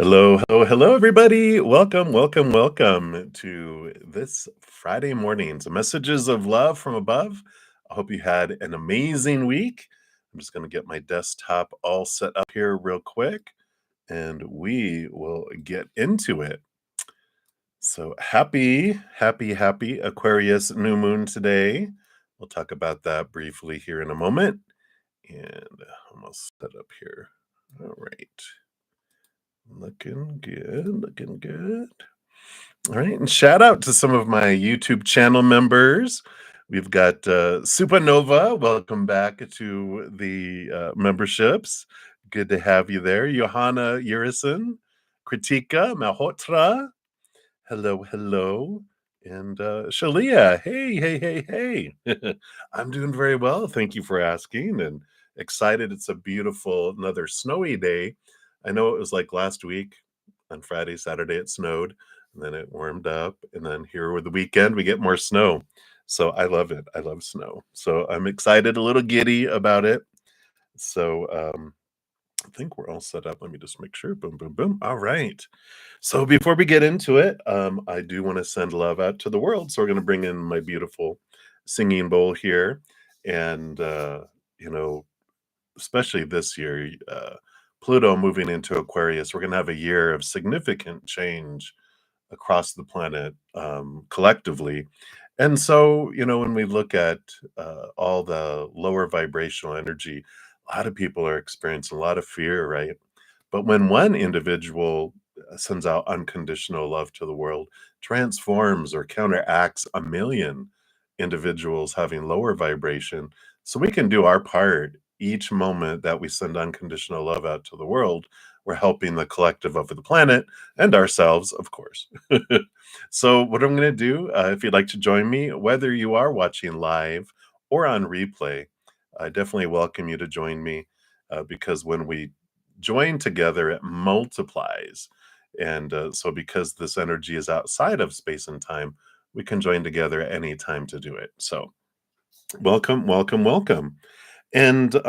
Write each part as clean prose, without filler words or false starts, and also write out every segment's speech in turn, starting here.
Hello, everybody. Welcome to this Friday morning's messages of love from above. I hope you had an amazing week. I'm just going to get my desktop all set up here real quick, and we will get into it. So happy Aquarius new moon today. We'll talk about that briefly here in a moment. And almost set up here. All right. Looking good. All right, and shout out to some of my YouTube channel members. We've got Supernova. Welcome back to the memberships. Good to have you there. Johanna Urison, Kritika Malhotra. Hello. And Shalia. Hey. I'm doing very well. Thank you for asking, and excited. It's a beautiful, another snowy day. I know it was like last week on Friday, Saturday, it snowed, and then it warmed up, and then here with the weekend, we get more snow. So I love it. I love snow. So I'm excited, a little giddy about it. So I think we're all set up. Let me just make sure. Boom. All right. So before we get into it, I do want to send love out to the world. So we're going to bring in my beautiful singing bowl here. And, especially this year, Pluto moving into Aquarius, we're going to have a year of significant change across the planet collectively. And so, when we look at all the lower vibrational energy, a lot of people are experiencing a lot of fear, right? But when one individual sends out unconditional love to the world, transforms or counteracts a million individuals having lower vibration, so we can do our part each moment that we send unconditional love out to the world. We're helping the collective of the planet and ourselves, of course. So, what I'm going to do, if you'd like to join me, whether you are watching live or on replay, I definitely welcome you to join me because when we join together, it multiplies. And so, because this energy is outside of space and time, we can join together at any time to do it. So, welcome. And just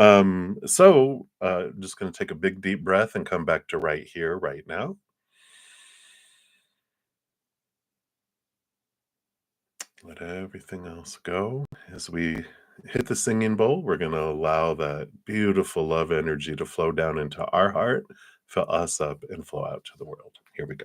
going to take a big deep breath and come back to right here, right now. Let everything else go. As we hit the singing bowl, we're going to allow that beautiful love energy to flow down into our heart, fill us up, and flow out to the world. Here we go.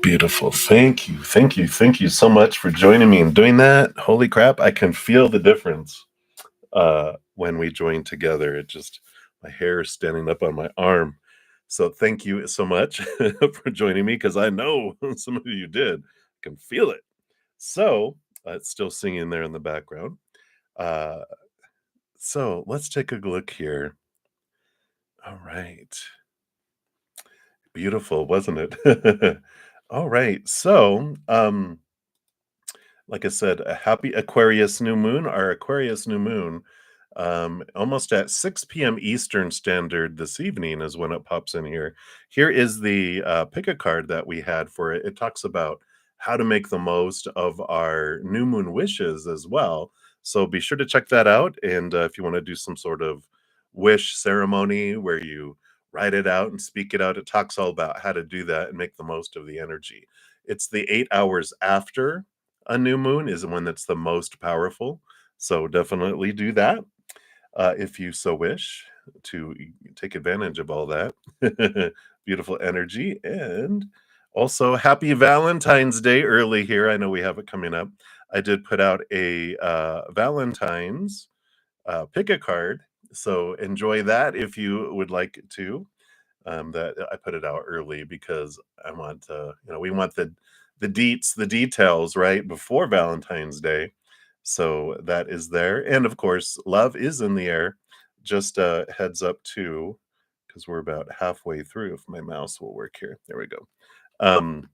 Beautiful. Thank you so much for joining me and doing that. Holy crap, I can feel the difference when we join together. It just, my hair is standing up on my arm. So thank you so much for joining me, because I know some of you did. I can feel it. So it's still singing there in the background. So let's take a look here. All right. Beautiful, wasn't it? All right. So, like I said, a happy Aquarius new moon. Our Aquarius new moon, almost at 6 p.m. Eastern Standard this evening is when it pops in here. Here is the pick a card that we had for it. It talks about how to make the most of our new moon wishes as well. So be sure to check that out. And if you want to do some sort of wish ceremony where you write it out and speak it out, it talks all about how to do that and make the most of the energy. It's the 8 hours after a new moon is when it's the most powerful. So definitely do that if you so wish to take advantage of all that beautiful energy. And Also, happy Valentine's Day early here. I know we have it coming up. I did put out a Valentine's pick a card. So enjoy that if you would like to. That I put it out early because I want we want the details right before Valentine's Day. So that is there. And of course, love is in the air. Just heads up too, because we're about halfway through. If my mouse will work here. There we go. Um,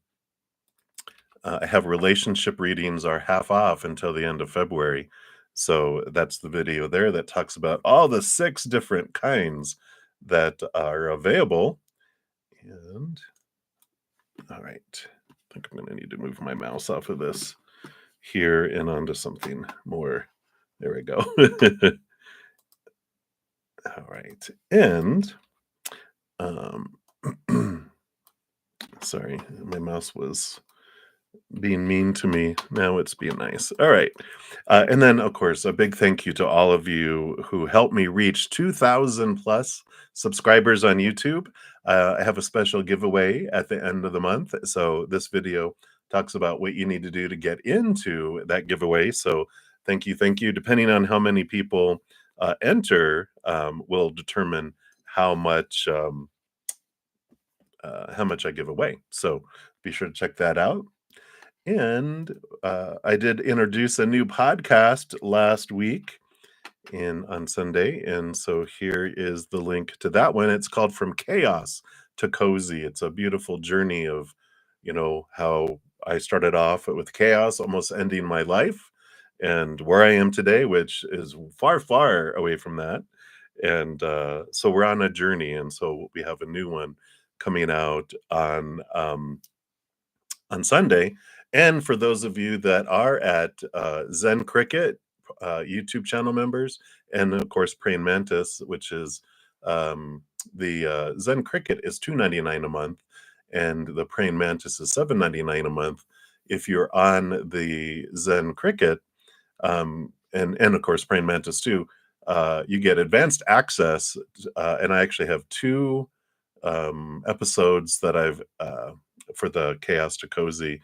I have relationship readings are half off until the end of February. So that's the video there that talks about all the 6 different kinds that are available. And all right, I think I'm going to need to move my mouse off of this here and onto something more. There we go. All right. And um, sorry, my mouse was being mean to me. Now it's being nice. All right. And then, of course, a big thank you to all of you who helped me reach 2,000 plus subscribers on YouTube. I have a special giveaway at the end of the month. So this video talks about what you need to do to get into that giveaway. So thank you. Thank you. Depending on how many people enter, will determine how much I give away. So be sure to check that out. And I did introduce a new podcast last week on Sunday, and so here is the link to that one. It's called From Chaos to Cozy. It's a beautiful journey of, how I started off with chaos, almost ending my life, and where I am today, which is far, far away from that. And so we're on a journey, and so we have a new one coming out on Sunday. And for those of you that are at Zen Cricket YouTube channel members, and of course Praying Mantis, which is the Zen Cricket is $2.99 a month, and the Praying Mantis is $7.99 a month. If you're on the Zen Cricket, and of course Praying Mantis too, you get advanced access, and I actually have 2 episodes that I've for the Chaos to Cozy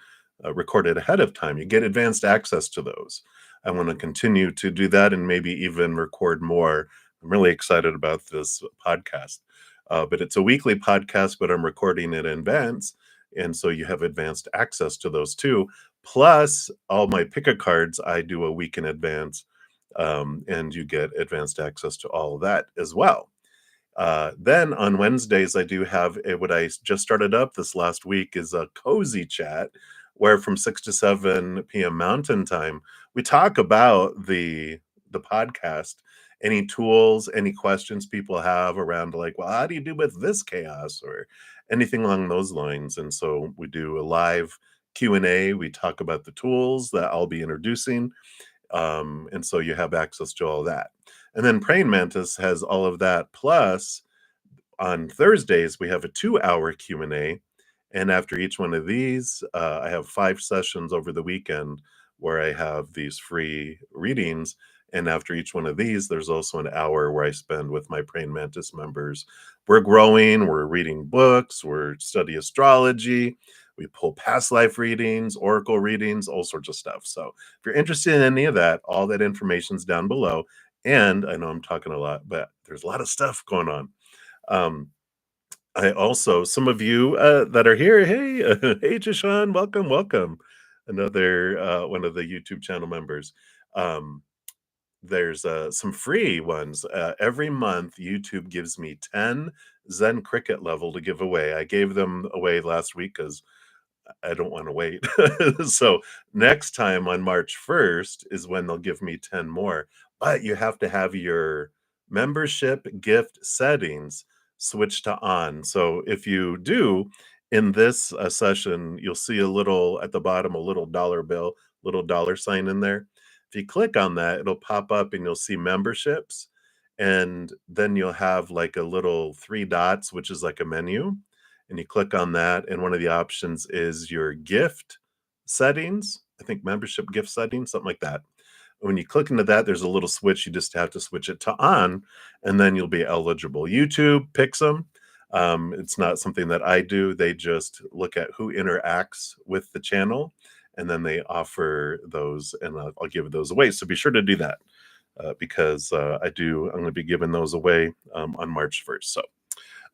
recorded ahead of time. You get advanced access to those. I want to continue to do that and maybe even record more. I'm really excited about this podcast. But it's a weekly podcast, but I'm recording it in advance. And so you have advanced access to those too. Plus, all my pick-a cards I do a week in advance. And you get advanced access to all of that as well. Then on Wednesdays, I do have what I just started up this last week is a cozy chat where from 6 to 7 p.m. Mountain Time, we talk about the podcast, any tools, any questions people have around like, well, how do you do with this chaos or anything along those lines? And so we do a live Q&A. We talk about the tools that I'll be introducing. And so you have access to all that. And then Praying Mantis has all of that. Plus, on Thursdays, we have a 2-hour Q&A. And after each one of these, I have 5 sessions over the weekend where I have these free readings. And after each one of these, there's also an hour where I spend with my Praying Mantis members. We're growing, we're reading books, we're studying astrology, we pull past life readings, oracle readings, all sorts of stuff. So if you're interested in any of that, all that information's down below. And I know I'm talking a lot, but there's a lot of stuff going on. I also, some of you that are here, hey, hey, Jishan, welcome, welcome. Another one of the YouTube channel members. Um, there's some free ones. Every month, YouTube gives me 10 Zen Cricket level to give away. I gave them away last week because I don't want to wait. So next time on March 1st is when they'll give me 10 more. But you have to have your membership gift settings switched to on. So if you do in this session, you'll see a little at the bottom, a little dollar bill, little dollar sign in there. If you click on that, it'll pop up and you'll see memberships. And then you'll have like a little 3 dots, which is like a menu, and you click on that, and one of the options is your gift settings. I think membership gift settings, something like that. When you click into that, there's a little switch. You just have to switch it to on, and then you'll be eligible. YouTube picks them. It's not something that I do. They just look at who interacts with the channel, and then they offer those, and I'll give those away. So be sure to do that because I'm going to be giving those away on March 1st. So,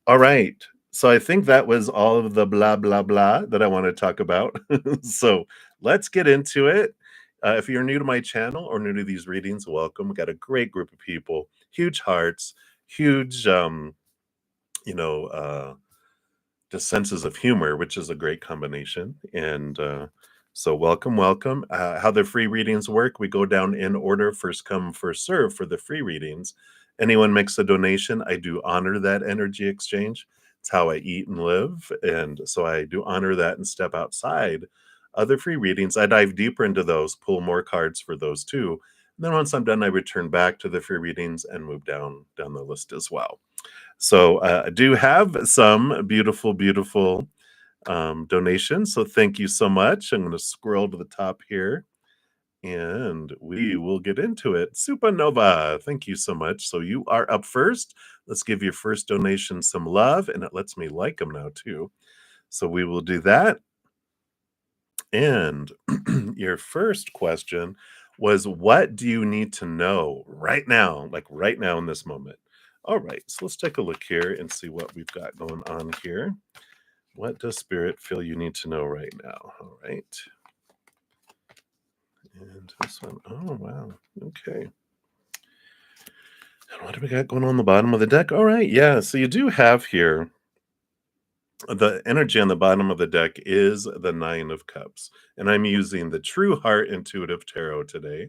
all right. So I think that was all of the blah, blah, blah that I want to talk about. So let's get into it. If you're new to my channel or new to these readings, welcome. We got a great group of people, huge hearts, huge, you know, just senses of humor, which is a great combination. And so, welcome, welcome. How the free readings work? We go down in order, first come, first serve for the free readings. Anyone makes a donation, I do honor that energy exchange. It's how I eat and live, and so I do honor that and step outside other free readings. I dive deeper into those, pull more cards for those too. And then once I'm done, I return back to the free readings and move down the list as well. So I do have some beautiful, beautiful donations. So thank you so much. I'm going to scroll to the top here and we will get into it. Supernova, thank you so much. So you are up first. Let's give your first donation some love, and it lets me like them now too. So we will do that. And your first question was, what do you need to know right now, like right now in this moment? All right, so let's take a look here and see what we've got going on here. What does Spirit feel you need to know right now? All right. And this one, oh, wow. Okay. And what do we got going on the bottom of the deck? All right, yeah, so you do have here the energy on the bottom of the deck is the Nine of Cups. And I'm using the True Heart Intuitive Tarot today.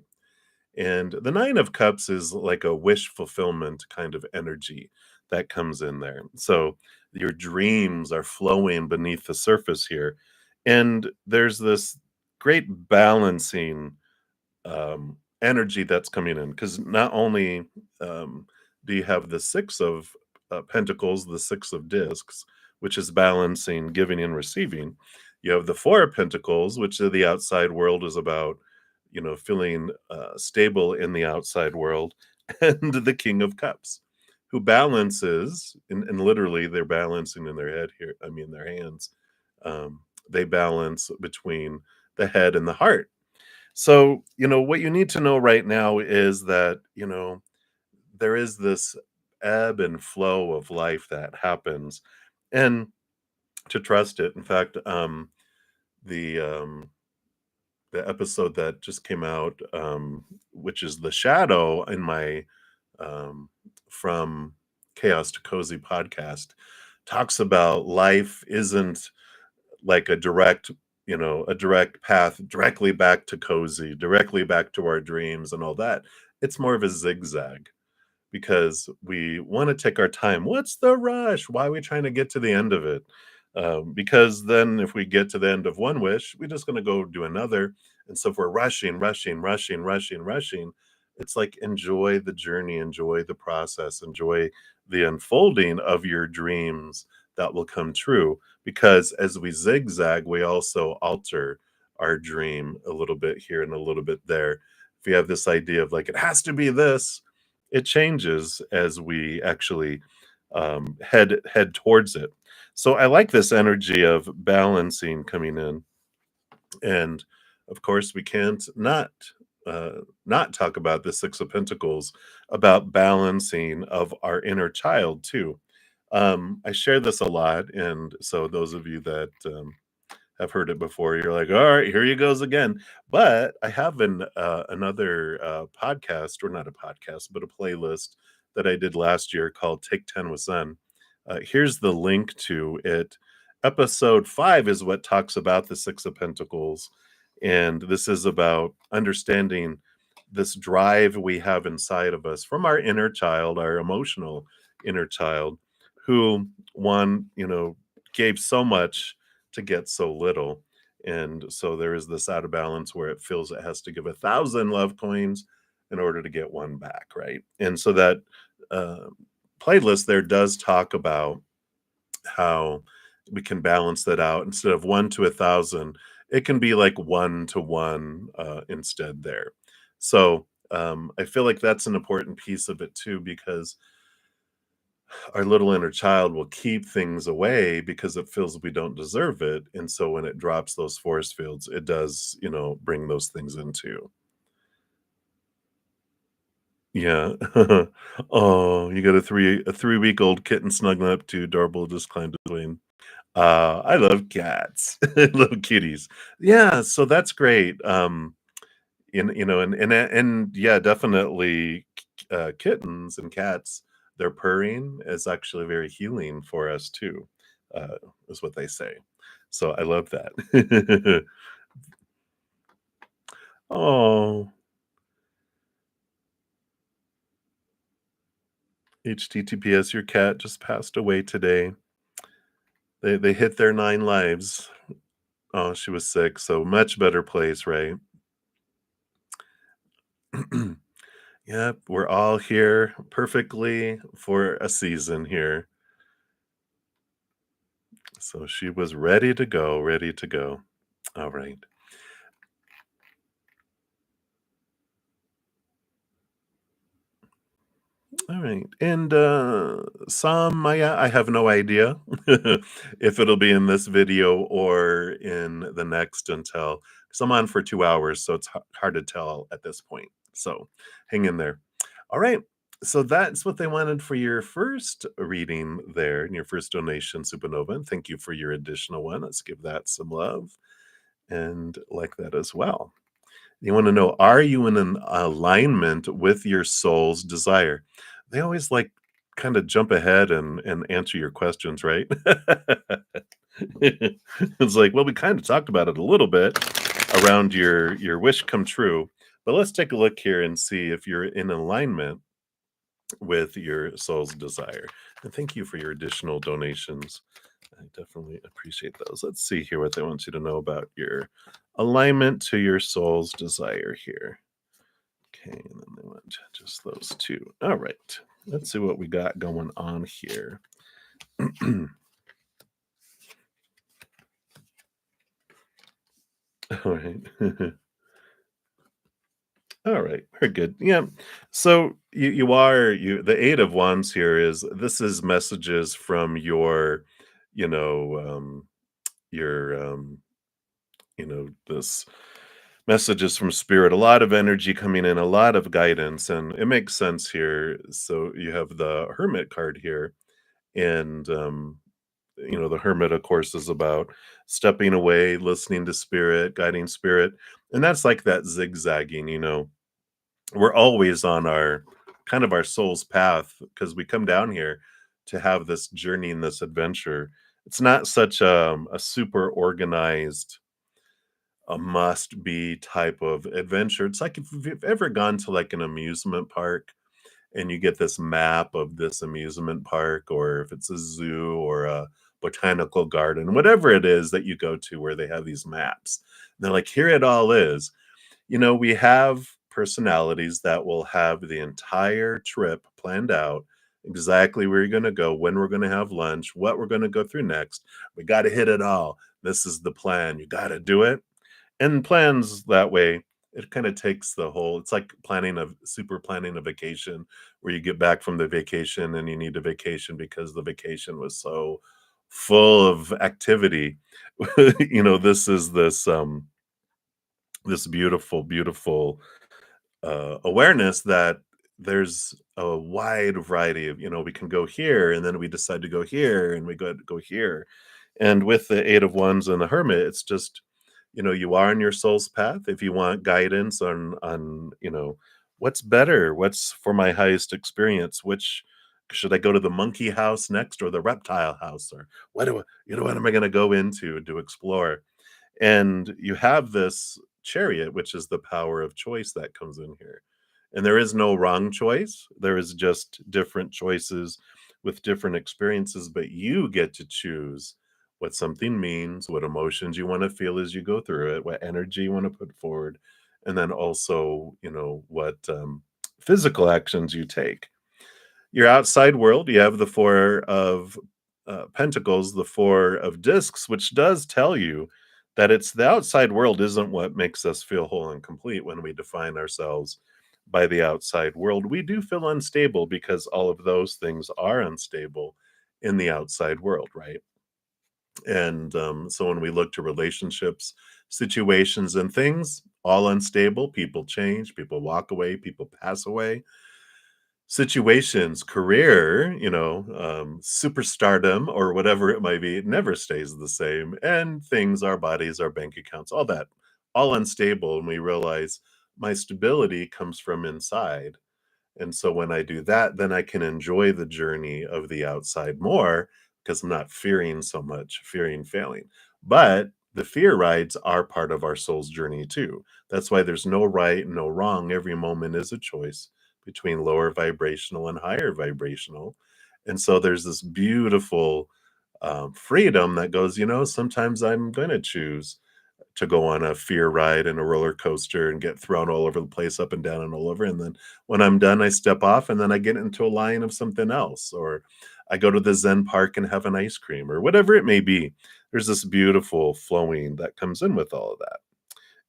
And the Nine of Cups is like a wish fulfillment kind of energy that comes in there. So your dreams are flowing beneath the surface here. And there's this great balancing energy that's coming in because not only do you have the Six of Pentacles, the Six of Discs, which is balancing giving and receiving. You have the Four of Pentacles, which the outside world is about, feeling stable in the outside world, and the King of Cups, who balances, and literally they're balancing in their head here. I mean, their hands. They balance between the head and the heart. So, what you need to know right now is that, there is this ebb and flow of life that happens, and to trust it. In fact, the um, the episode that just came out, which is the shadow in my um, from Chaos to Cozy podcast, talks about life isn't like a direct path directly back to cozy, directly back to our dreams and all that. It's more of a zigzag because we want to take our time. What's the rush? Why are we trying to get to the end of it? Because then if we get to the end of one wish, we're just going to go do another. And so if we're rushing, rushing, rushing, rushing, rushing, it's like enjoy the journey, enjoy the process, enjoy the unfolding of your dreams that will come true. Because as we zigzag, we also alter our dream a little bit here and a little bit there. If you have this idea of like, it has to be this, it changes as we actually head towards it. So I like this energy of balancing coming in, and of course we can't not talk about the Six of Pentacles, about balancing of our inner child too. I share this a lot, and so those of you that have heard it before, you're like, all right, here he goes again. But I have another podcast, or not a podcast, but a playlist that I did last year called Take 10 with Zen. Here's the link to it. Episode 5 is what talks about the Six of Pentacles. And this is about understanding this drive we have inside of us from our inner child, our emotional inner child, who gave so much to get so little. And so there is this out of balance where it feels it has to give 1,000 love coins in order to get one back, right? And so that uh, playlist there does talk about how we can balance that out. Instead of 1 to 1,000, it can be like 1 to 1 instead there. So I feel like that's an important piece of it too, because our little inner child will keep things away because it feels we don't deserve it. And so when it drops those force fields, it does, bring those things into. Yeah. Oh, you got a 3-week-old kitten snuggling up to adorable, just climbed between. I love cats. I love kitties. Yeah, so that's great. And yeah, definitely, kittens and cats, their purring is actually very healing for us too, uh, is what they say. So I love that. Oh, HTTPS, your cat just passed away today. They hit their 9 lives. Oh, she was sick, so much better place, right? Yep, we're all here perfectly for a season here. So she was ready to go, ready to go. All right. All right. And Sam Maya, I have no idea if it'll be in this video or in the next until because I'm on for 2 hours, so it's hard to tell at this point. So hang in there. All right. So that's what they wanted for your first reading there and your first donation, Supernova. And thank you for your additional one. Let's give that some love and like that as well. You want to know, are you in an alignment with your soul's desire? They always like kind of jump ahead and answer your questions, right? It's like, well, we kind of talked about it a little bit around your wish come true, but let's take a look here and see if you're in alignment with your soul's desire. And thank you for your additional donations. I definitely appreciate those. Let's see here what they want you to know about your alignment to your soul's desire here. Okay, and then they want just those two. All right. Let's see what we got going on here. All right. All right, very good. Yeah. So you the 8 of Wands here is this is messages from you know, your this messages from spirit, a lot of energy coming in, a lot of guidance, and it makes sense here. So you have the Hermit card here, and the Hermit, of course, is about stepping away, listening to spirit, guiding spirit, and that's like that zigzagging. We're always on our kind of our soul's path because we come down here to have this journey and this adventure. It's not such a super organized a must be type of adventure. It's like if you've ever gone to like an amusement park and you get this map of this amusement park, or if it's a zoo or a botanical garden, whatever it is that you go to where they have these maps. And they're like, here it all is. We have personalities that will have the entire trip planned out, exactly where you're going to go, when we're going to have lunch, what we're going to go through next. We got to hit it all. This is the plan. You got to do it and plans that way, it kinda takes the whole it's like planning a vacation where you get back from the vacation and you need a vacation because the vacation was so full of activity. This is this beautiful, beautiful, awareness that there's a wide variety of we can go here, and then we decide to go here, and we go here. And with the 8 of Wands and the Hermit, it's just, you are on your soul's path. If you want guidance on what's better, what's for my highest experience, which should I go to the monkey house next or the reptile house, or what am I going to go into to explore? And you have this chariot, which is the power of choice that comes in here. And there is no wrong choice. There is just different choices with different experiences, but you get to choose what something means, what emotions you want to feel as you go through it, what energy you want to put forward, and then also, what physical actions you take. Your outside world, you have the Four of Pentacles, the Four of Discs, which does tell you that it's the outside world isn't what makes us feel whole and complete when we define ourselves by the outside world, we do feel unstable because all of those things are unstable in the outside world, right? And so when we look to relationships, situations, and things, all unstable, people change, people walk away, people pass away. Situations, career, superstardom, or whatever it might be, it never stays the same. And things, our bodies, our bank accounts, all that, all unstable. And we realize my stability comes from inside, and so when I do that, then I can enjoy the journey of the outside more because I'm not fearing so much, fearing failing. But the fear rides are part of our soul's journey too. That's why there's no right and no wrong. Every moment is a choice between lower vibrational and higher vibrational. And so there's this beautiful freedom that goes, sometimes I'm going to choose to go on a fear ride and a roller coaster and get thrown all over the place, up and down and all over. And then when I'm done, I step off and then I get into a line of something else, or I go to the Zen park and have an ice cream or whatever it may be. There's this beautiful flowing that comes in with all of that.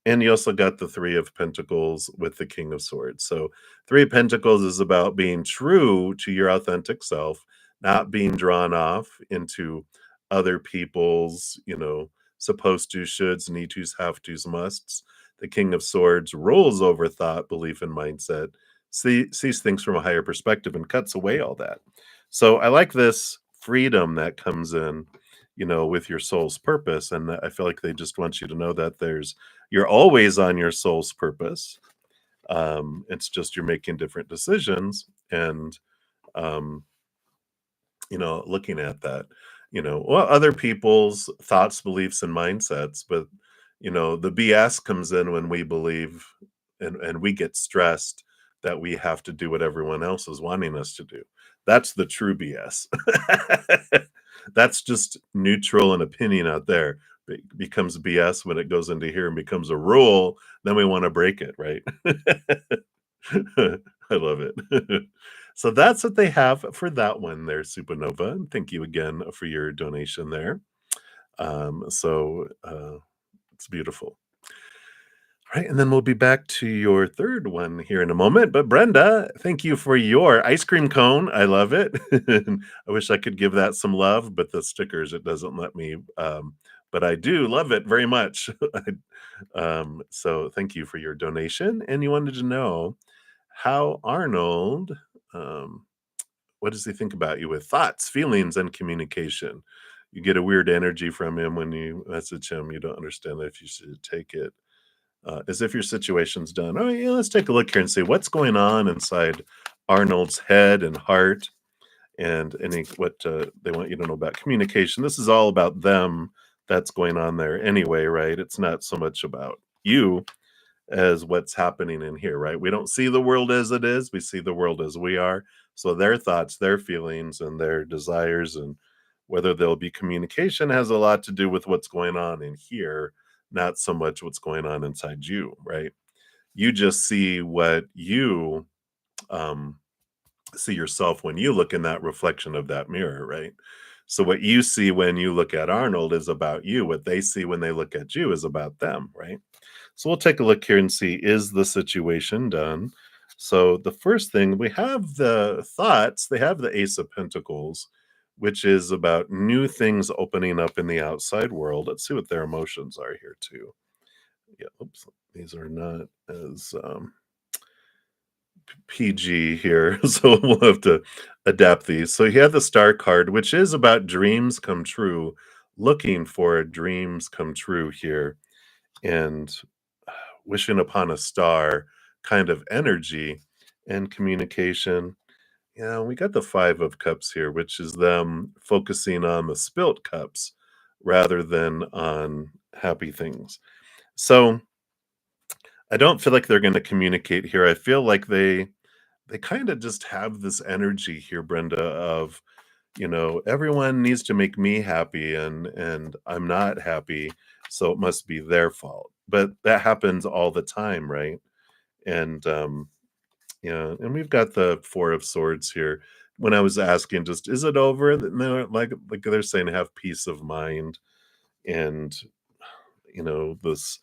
And you also got the Three of Pentacles with the King of Swords. So, Three of Pentacles is about being true to your authentic self, not being drawn off into other people's, supposed to, shoulds, need tos, have tos, musts. The King of Swords rolls over thought, belief, and mindset, sees things from a higher perspective, and cuts away all that. So, I like this freedom that comes in, with your soul's purpose. And I feel like they just want you to know that you're always on your soul's purpose. It's just you're making different decisions and, um, looking at that, well, other people's thoughts, beliefs, and mindsets. But, the BS comes in when we believe and we get stressed that we have to do what everyone else is wanting us to do. That's the true BS. That's just neutral and opinion out there. Becomes BS when it goes into here and becomes a rule, then we wanna break it, right? I love it. So that's what they have for that one there, Supernova, and thank you again for your donation there. It's beautiful. Right, and then we'll be back to your third one here in a moment. But Brenda, thank you for your ice cream cone. I love it. I wish I could give that some love, but the stickers, it doesn't let me. But I do love it very much. So thank you for your donation. And you wanted to know how Arnold, um, what does he think about you with thoughts, feelings, and communication? You get a weird energy from him when you message him. You don't understand if you should take it as if your situation's done. Oh, yeah, let's take a look here and see what's going on inside Arnold's head and heart, and what they want you to know about communication. This is all about them that's going on there anyway, right? It's not so much about you as what's happening in here, right? We don't see the world as it is, we see the world as we are. So their thoughts, their feelings, and their desires, and whether there'll be communication has a lot to do with what's going on in here, not so much what's going on inside you, right? You just see what you um, see yourself when you look in that reflection of that mirror, right? So what you see when you look at Arnold is about you. What they see when they look at you is about them, right? So we'll take a look here and see, is the situation done? So the first thing, we have the thoughts, they have the Ace of Pentacles, which is about new things opening up in the outside world. Let's see what their emotions are here too. Yeah, oops, these are not as PG here, so we'll have to adapt these. So you have the Star card, which is about dreams come true, looking for dreams come true here, and wishing upon a star kind of energy and communication. Yeah, we got the Five of Cups here, which is them focusing on the spilt cups rather than on happy things. So I don't feel like they're going to communicate here. I feel like they kind of just have this energy here, Brenda, of, everyone needs to make me happy, and I'm not happy, so it must be their fault. But that happens all the time, right? And yeah, and we've got the Four of Swords here. When I was asking, just is it over? And they're like they're saying, have peace of mind, and this.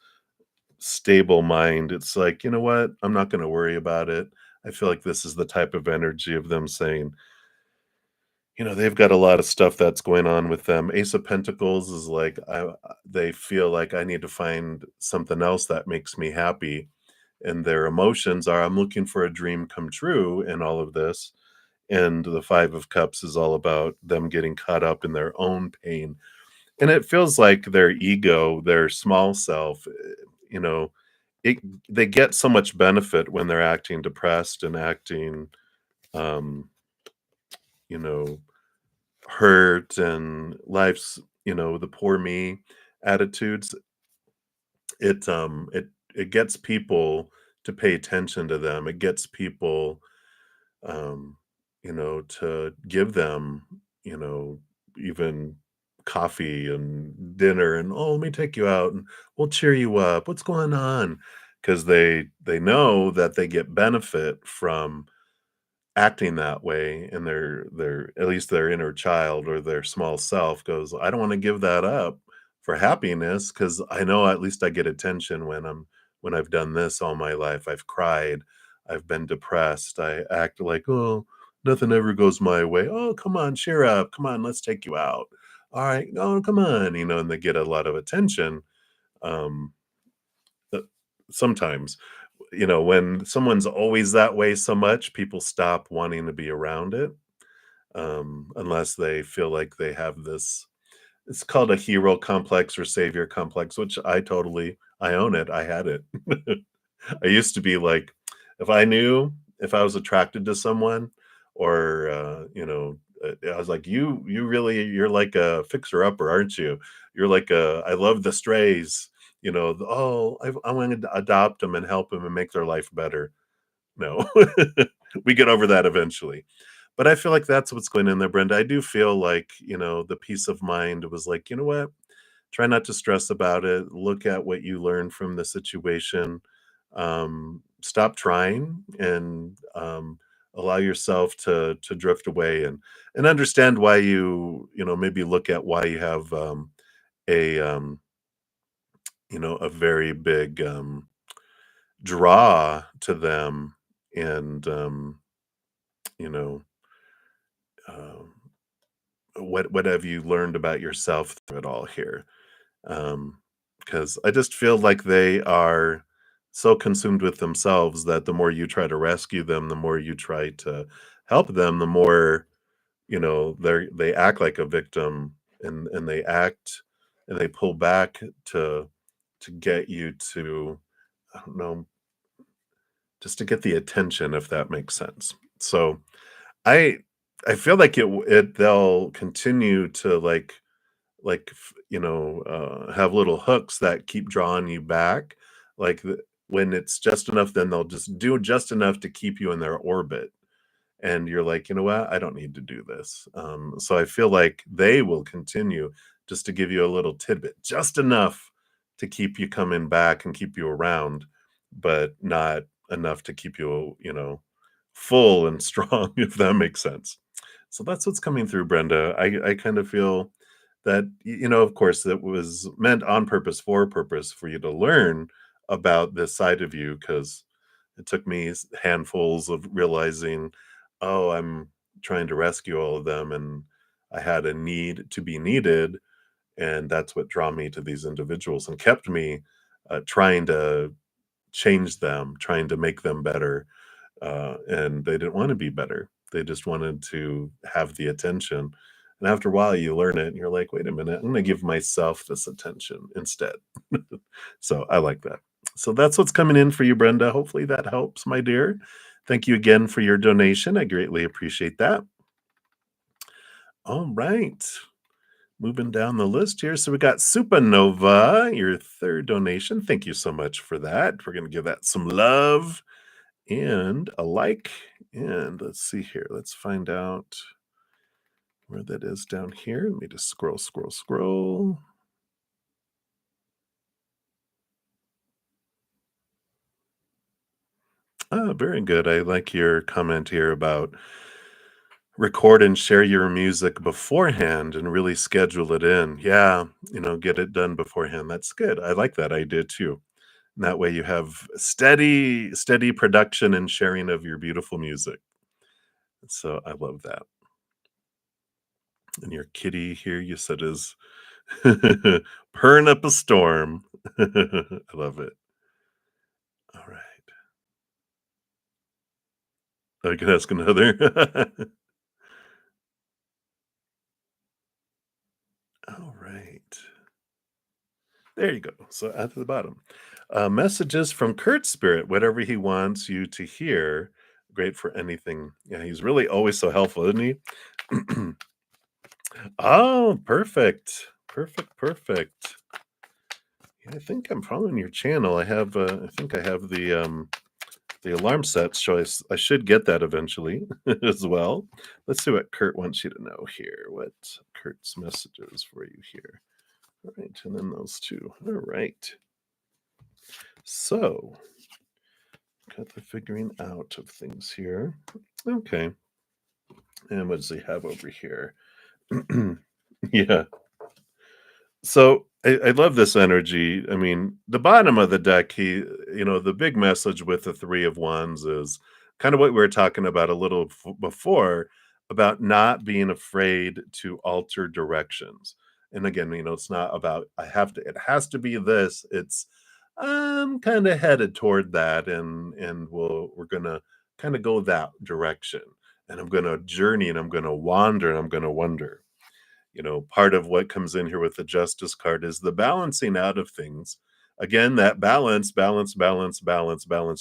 stable mind, it's like, "You know what? I'm not gonna worry about it." I feel like this is the type of energy of them saying, they've got a lot of stuff that's going on with them. Ace of Pentacles is like, they feel like I need to find something else that makes me happy, and their emotions are, "I'm looking for a dream come true in all of this," and the Five of Cups is all about them getting caught up in their own pain, and it feels like their ego, their small self, you know, it they get so much benefit when they're acting depressed and acting, um, you know, hurt and life's, the poor me attitudes. It gets people to pay attention to them. It gets people, um, to give them, you know, even coffee and dinner and, "Oh, let me take you out and we'll cheer you up. What's going on?" Because they know that they get benefit from acting that way, and their at least their inner child or their small self goes, "I don't wanna give that up for happiness because I know at least I get attention when I've done this all my life. I've cried, I've been depressed, I act like, 'Oh, nothing ever goes my way.' 'Oh, come on, cheer up. Come on, let's take you out.' 'Alright, oh, come on,'" and they get a lot of attention, um, uh, sometimes. When someone's always that way so much, people stop wanting to be around it, unless they feel like they have this, it's called a hero complex or savior complex, which I own it, I had it. I used to be like, if I knew if I was attracted to someone or, I was like, you're like a fixer-upper, aren't you? You're like I love the strays," "Oh, I wanna adopt them and help them and make their life better." No. We get over that eventually. But I feel like that's what's going in there, Brenda. I do feel like, the peace of mind was like, "You know what? Try not to stress about it. Look at what you learned from the situation. Stop trying and allow yourself to drift away and understand why maybe look at why you have a a very big draw to them and you know um, what have you learned about yourself through it all here? Because I just feel like they are so consumed with themselves that the more you try to rescue them, the more you try to help them, the more they act like a victim and they act and they pull back to get you to, I don't know, just to get the attention, if that makes sense. So I I feel like they'll continue to have little hooks that keep drawing you back. When it's just enough, then they'll just do just enough to keep you in their orbit. And you're like, "You know what? I don't need to do this." So I feel like they will continue just to give you a little tidbit, just enough to keep you coming back and keep you around, but not enough to keep you, full and strong, if that makes sense. So that's what's coming through, Brenda. I kind of feel that, of course, that was meant on purpose for a purpose for you to learn about this side of you because it took me handfuls of realizing, oh, I'm trying to rescue all of them, and I had a need to be needed, and that's what drew me to these individuals and kept me trying to change them, trying to make them better, and they didn't want to be better. They just wanted to have the attention. And after a while, you learn it, and you're like, "Wait a minute, I'm going to give myself this attention instead." So I like that. So that's what's coming in for you, Brenda. Hopefully that helps, my dear. Thank you again for your donation. I greatly appreciate that. All right. Moving down the list here. So we got Supernova, your third donation. Thank you so much for that. We're going to give that some love and a like. And let's see here. Let's find out where that is down here. Let me just scroll, scroll, scroll. Ah, very good. I like your comment here about record and share your music beforehand and really schedule it in. Yeah, get it done beforehand. That's good. I like that idea too. That way you have steady production and sharing of your beautiful music. So I love that. And your kitty here, you said, is purring up a storm. I love it. All right. I can ask another. All right. There you go. So at the bottom, messages from Kurt's spirit, whatever he wants you to hear. Great for anything. Yeah, he's really always so helpful, isn't he? Oh, perfect. Perfect, perfect. Yeah, I think I'm following your channel. I think I have the alarm set, so I should get that eventually as well. Let's see what Kurt wants you to know here. What Kurt's messages for you here. All right, and then those two. All right. So, got the figuring out of things here. Okay. And what does he have over here? Yeah. So I love this energy. I mean, the bottom of the deck, the big message with the three of wands is kind of what we were talking about a little before about not being afraid to alter directions. And again, it's not about it has to be this. It's I'm kind of headed toward that and we're gonna kind of go that direction. And I'm gonna journey and I'm gonna wander and I'm gonna wonder. Part of what comes in here with the justice card is the balancing out of things. Again, that balance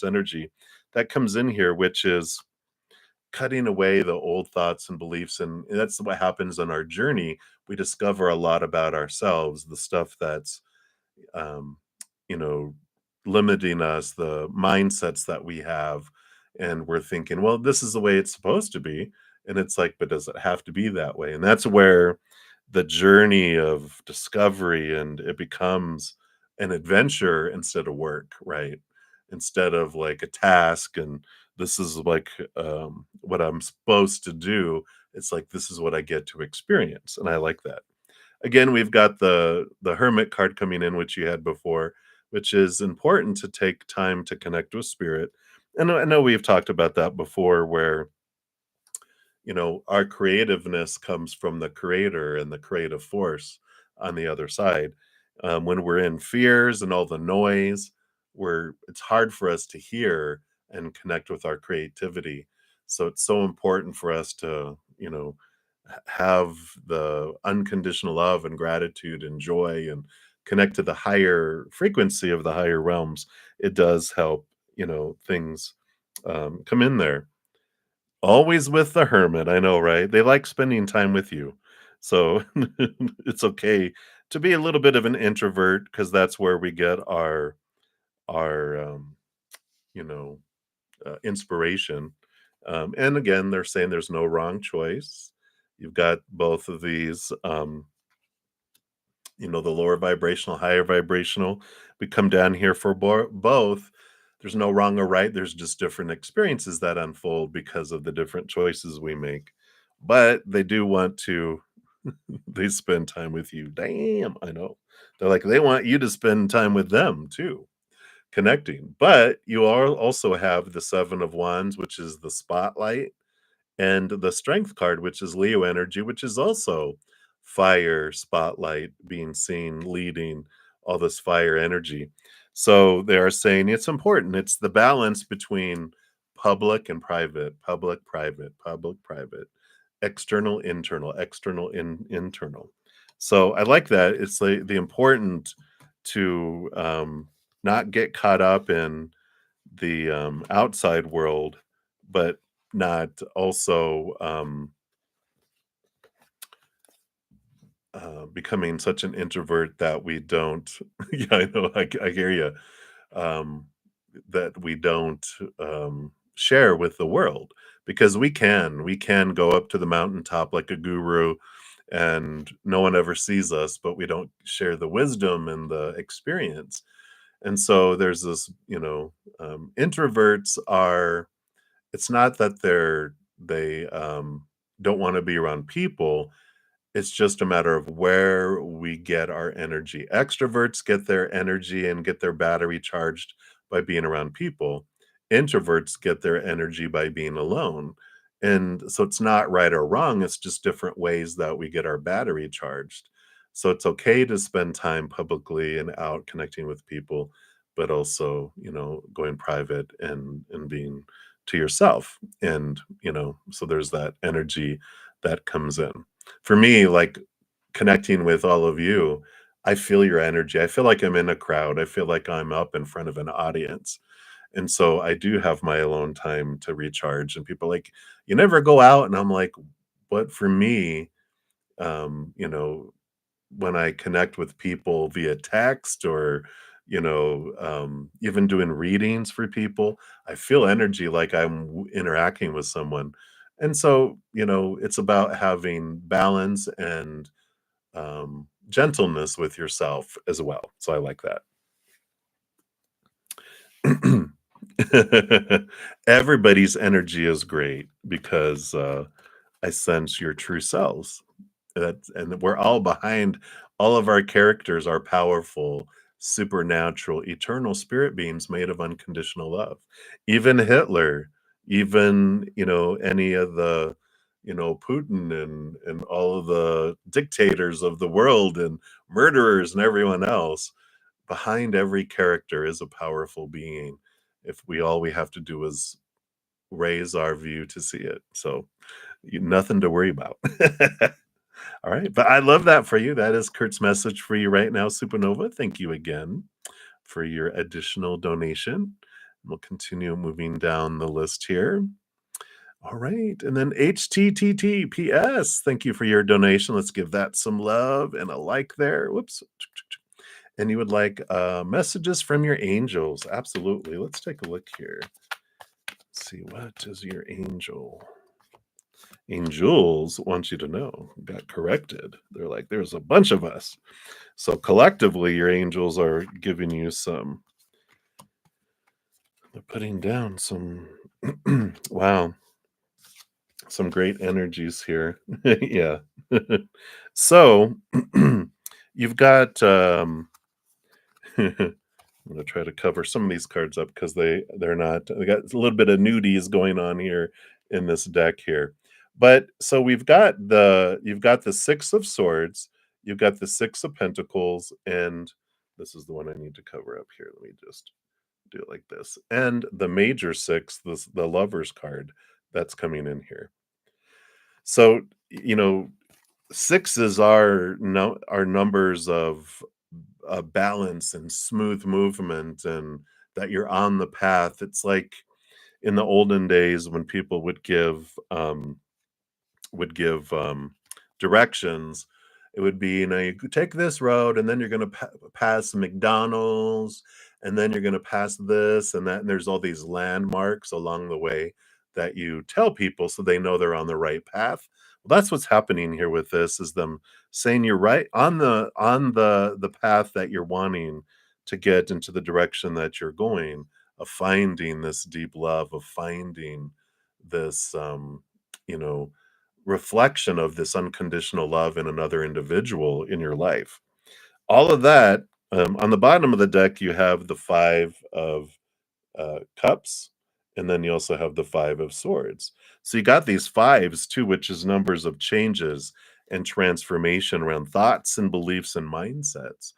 energy that comes in here, which is cutting away the old thoughts and beliefs. And that's what happens on our journey. We discover a lot about ourselves, the stuff that's um, you know, limiting us, the mindsets that we have. And we're thinking, well, this is the way it's supposed to be. And it's like, but does it have to be that way? And that's where the journey of discovery and it becomes an adventure instead of work, right? Instead of like a task and this is like what I'm supposed to do. It's like this is what I get to experience. And I like that. Again, we've got the hermit card coming in, which you had before, which is important to take time to connect with spirit. And I know we've talked about that before, where our creativeness comes from the creator and the creative force on the other side. When we're in fears and all the noise, it's hard for us to hear and connect with our creativity. So it's so important for us to have the unconditional love and gratitude and joy and connect to the higher frequency of the higher realms. It does help things come in there. Always with the hermit, I know, right? They like spending time with you. So it's okay to be a little bit of an introvert because that's where we get our you know, inspiration. And again, they're saying there's no wrong choice. You've got both of these, the lower vibrational, higher vibrational. We come down here for both. There's no wrong or right. There's just different experiences that unfold because of the different choices we make. But they do want to, they spend time with you. Damn, I know. They want you to spend time with them too, connecting. But you are also have the Seven of Wands, which is the spotlight and the strength card, which is Leo energy, which is also fire, spotlight, being seen, leading, all this fire energy. So they are saying it's important. It's the balance between public and private, public, private, public, private, external, internal, external, internal. So I like that. It's like the important to not get caught up in the outside world, but not also becoming such an introvert that we don't. Yeah, I know. I hear you. Um, that we don't share with the world because we can go up to the mountaintop like a guru and no one ever sees us, but we don't share the wisdom and the experience. And so there's this, introverts are it's not that they don't wanna be around people, It's just a matter of where we get our energy. Extroverts get their energy and get their battery charged by being around people. Introverts get their energy by being alone. And so it's not right or wrong, it's just different ways that we get our battery charged. So it's okay to spend time publicly and out connecting with people, but also, going private and being to yourself. And, so there's that energy that comes in. For me, like, connecting with all of you, I feel your energy. I feel like I'm in a crowd. I feel like I'm up in front of an audience. And so I do have my alone time to recharge. And people are like, you never go out. And I'm like, but for me, um, you know, when I connect with people via text or, even doing readings for people, I feel energy like I'm interacting with someone. And so, it's about having balance and gentleness with yourself as well. So I like that. Everybody's energy is great because I sense your true selves. And we're all behind all of our characters are powerful, supernatural, eternal spirit beings made of unconditional love. Even Hitler, even, any of the, Putin and all of the dictators of the world and murderers and everyone else, behind every character is a powerful being. If we have to do is raise our view to see it. So nothing to worry about. All right, but I love that for you. That is Kurt's message for you right now, Supernova. Thank you again for your additional donation. We'll continue moving down the list here. All right, and then HTTTPS, thank you for your donation. Let's give that some love and a like there. Whoops. And you would like messages from your angels. Absolutely. Let's take a look here. Let's see, what is your angel? Angels want you to know, got corrected. They're like, there's a bunch of us. So collectively, your angels are giving you they're putting down some, wow, some great energies here. Yeah. So you've got, I'm gonna try to cover some of these cards up because they're not they got a little bit of nudies going on here in this deck here. But so you've got the Six of Swords, you've got the Six of Pentacles, and this is the one I need to cover up here. Let me just do it like this. And the Major Six, the Lovers card that's coming in here. So, sixes are no are numbers of balance and smooth movement and that you're on the path. It's like in the olden days when people would give directions. It would be, you could take this road and then you're going to pass McDonald's and then you're going to pass this and that. And there's all these landmarks along the way that you tell people so they know they're on the right path. Well, that's what's happening here with this is them saying you're right on the path that you're wanting to get into the direction that you're going, of finding this deep love, of finding this you know reflection of this unconditional love in another individual in your life. All of that, on the bottom of the deck, you have the Five of Cups, and then you also have the Five of Swords. So you got these fives too, which is numbers of changes and transformation around thoughts and beliefs and mindsets.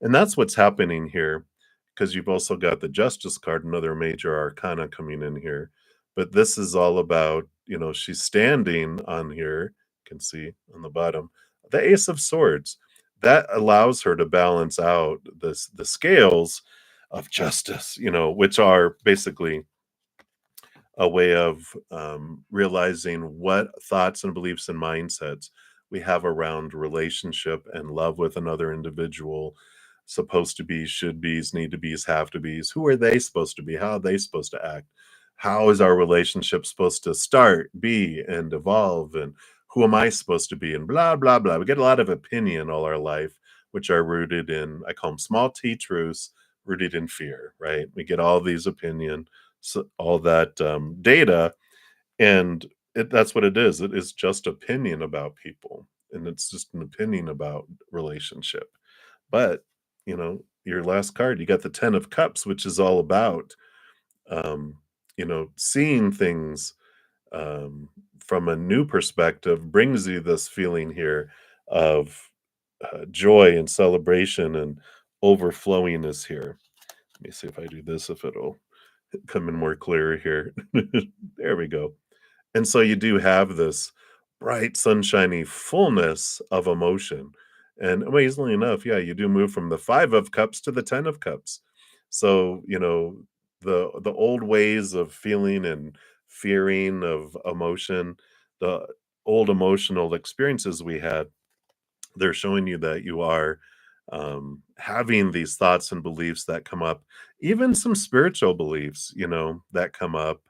And that's what's happening here, because you've also got the Justice card, another major arcana coming in here. But this is all about, she's standing on here, you can see on the bottom, the Ace of Swords. That allows her to balance out the scales of justice, which are basically a way of realizing what thoughts and beliefs and mindsets we have around relationship and love with another individual. Supposed to be, should be's, need to be's, have to be's. Who are they supposed to be? How are they supposed to act? How is our relationship supposed to start, be, and evolve? And who am I supposed to be? And blah, blah, blah. We get a lot of opinion all our life, which are rooted in, I call them small t truths, rooted in fear, right? We get all these opinion, so all that data, and that's what it is. It is just opinion about people. and it's just an opinion about relationship. But, your last card, you got the 10 of cups, which is all about, um, seeing things, um, from a new perspective brings you this feeling here of joy and celebration and overflowingness here. Let me see if I do this, if it'll come in more clear here. There we go. And so you do have this bright, sunshiny fullness of emotion. And amazingly enough, yeah, you do move from the 5 of cups to the 10 of cups. So, the old ways of feeling and fearing of emotion, the old emotional experiences we had, they're showing you that you are having these thoughts and beliefs that come up, even some spiritual beliefs, that come up,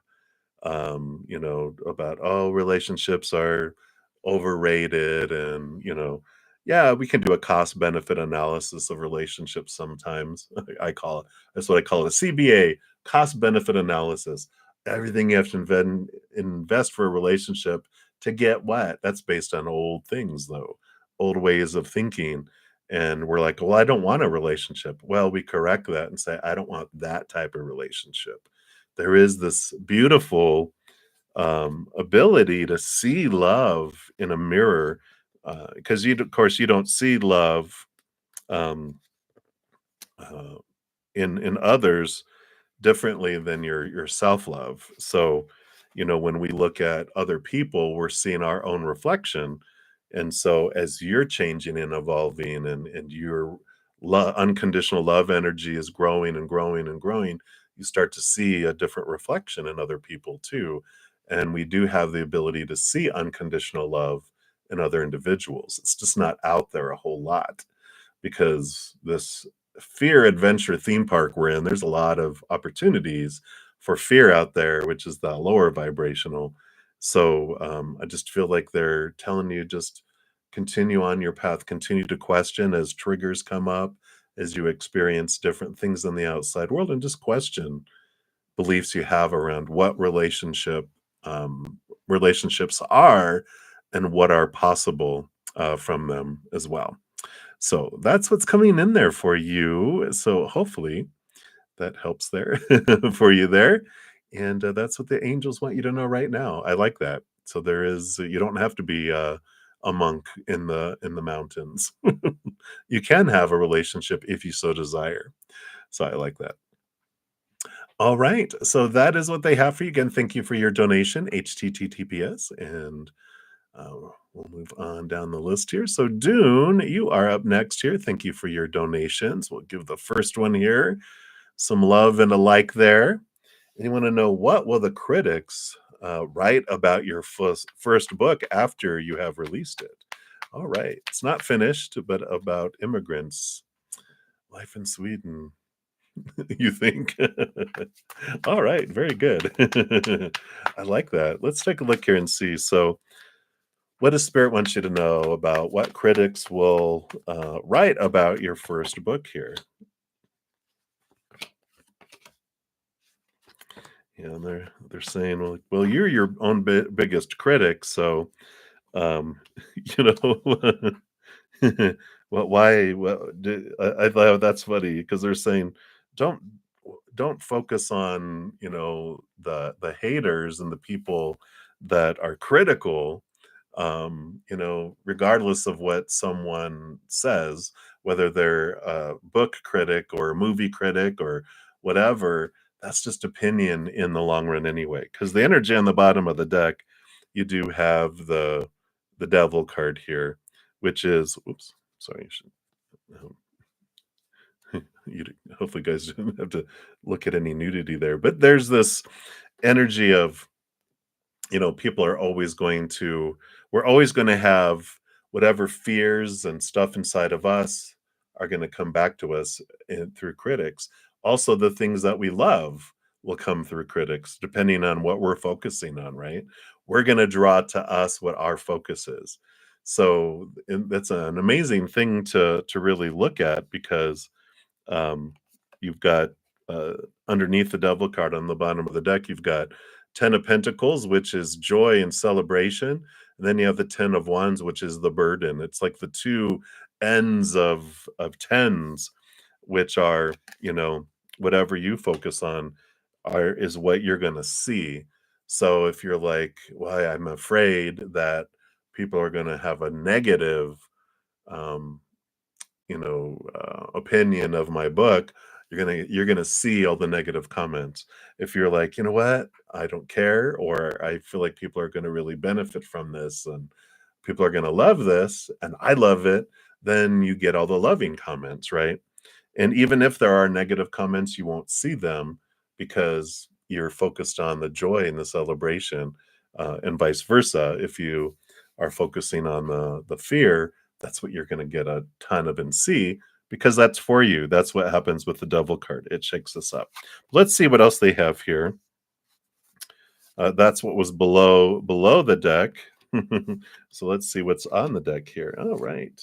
about, oh, relationships are overrated. And, yeah, we can do a cost benefit analysis of relationships sometimes. That's what I call it, a CBA, cost benefit analysis. Everything you have to invest for a relationship to get what? That's based on old things, though, old ways of thinking. And we're like, well, I don't want a relationship. Well, we correct that and say, I don't want that type of relationship. There is this beautiful ability to see love in a mirror, because of course, you don't see love um, uh, in others differently than your self-love. So, when we look at other people, we're seeing our own reflection. And so as you're changing and evolving, and your unconditional love energy is growing and growing and growing, you start to see a different reflection in other people too. And we do have the ability to see unconditional love in other individuals. It's just not out there a whole lot, because this fear adventure theme park we're in, there's a lot of opportunities for fear out there, which is the lower vibrational. So I just feel like they're telling you, just continue on your path, continue to question as triggers come up, as you experience different things in the outside world, and just question beliefs you have around what relationships are, and what are possible from them as well. So that's what's coming in there for you. So hopefully that helps there for you there. And that's what the angels want you to know right now. I like that. So you don't have to be a monk in the mountains. You can have a relationship if you so desire. So I like that. All right. So that is what they have for you. Again, thank you for your donation, HTTPS. And we'll move on down the list here. So, Dune, you are up next here. Thank you for your donations. We'll give the first one here some love and a like there. And you want to know, what will the critics write about your first book after you have released it? All right. It's not finished, but about immigrants, life in Sweden, you think? All right. Very good. I like that. Let's take a look here and see. So, what does Spirit want you to know about what critics will write about your first book here? Yeah, and they're saying, well, you're your own biggest critic, so um, you know, well, why? Well, I thought that's funny, because they're saying, don't don't focus on, the haters and the people that are critical, regardless of what someone says, whether they're a book critic or a movie critic or whatever. That's just opinion in the long run anyway, because the energy on the bottom of the deck, you do have the devil card here, which is, oops, sorry, um, you hopefully guys didn't have to look at any nudity there, but there's this energy of, people are always going to we're always going to have whatever fears and stuff inside of us are going to come back to us through critics. Also, the things that we love will come through critics, depending on what we're focusing on, right? We're going to draw to us what our focus is. So that's an amazing thing to really look at, because um, you've got uh, underneath the devil card on the bottom of the deck, you've got 10 of Pentacles, which is joy and celebration. And then you have the 10 of wands, which is the burden. It's like the two ends of tens, which are, you know, whatever you focus on are is what you're going to see. So if you're like, well, I'm afraid that people are going to have a negative um opinion of my book, you're gonna see all the negative comments. If you're like, you know what, I don't care, or I feel like people are gonna really benefit from this, and people are gonna love this, and I love it, then you get all the loving comments, right? And even if there are negative comments, you won't see them because you're focused on the joy and the celebration, and vice versa. If you are focusing on the fear, that's what you're going to get a ton of and see because that's for you. That's what happens with the devil card. It shakes us up. Let's see what else they have here. That's what was below the deck. So let's see what's on the deck here. All right.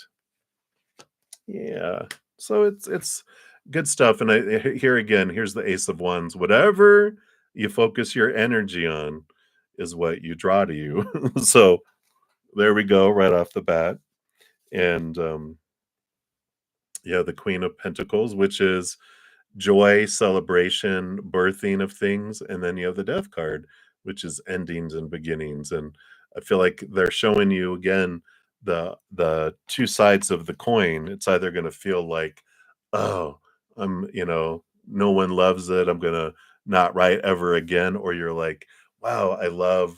Yeah. So it's good stuff, and here again, here's the Ace of Wands. Whatever you focus your energy on is what you draw to you. So there we go, right off the bat. And yeah, the Queen of Pentacles, which is joy, celebration, birthing of things, and then you have the Death card, which is endings and beginnings. And I feel like they're showing you again the two sides of the coin. It's either going to feel like, oh, no one loves it. I'm gonna not write ever again, or you're like, wow, I love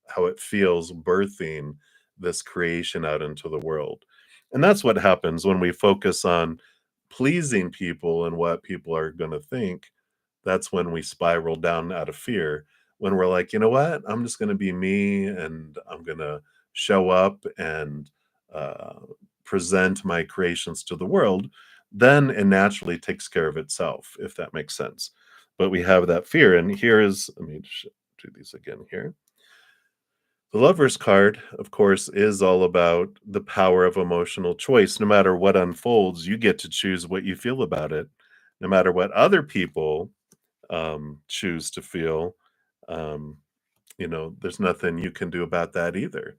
how it feels birthing this creation out into the world. And that's what happens when we focus on pleasing people and what people are going to think. That's when we spiral down out of fear. When we're like, you know what, I'm just going to be me, and I'm going to show up and uh, present my creations to the world, then it naturally takes care of itself, if that makes sense. But we have that fear. And here is, let me do these again here. The Lover's card, of course, is all about the power of emotional choice. No matter what unfolds, you get to choose what you feel about it. No matter what other people choose to feel, um, there's nothing you can do about that either.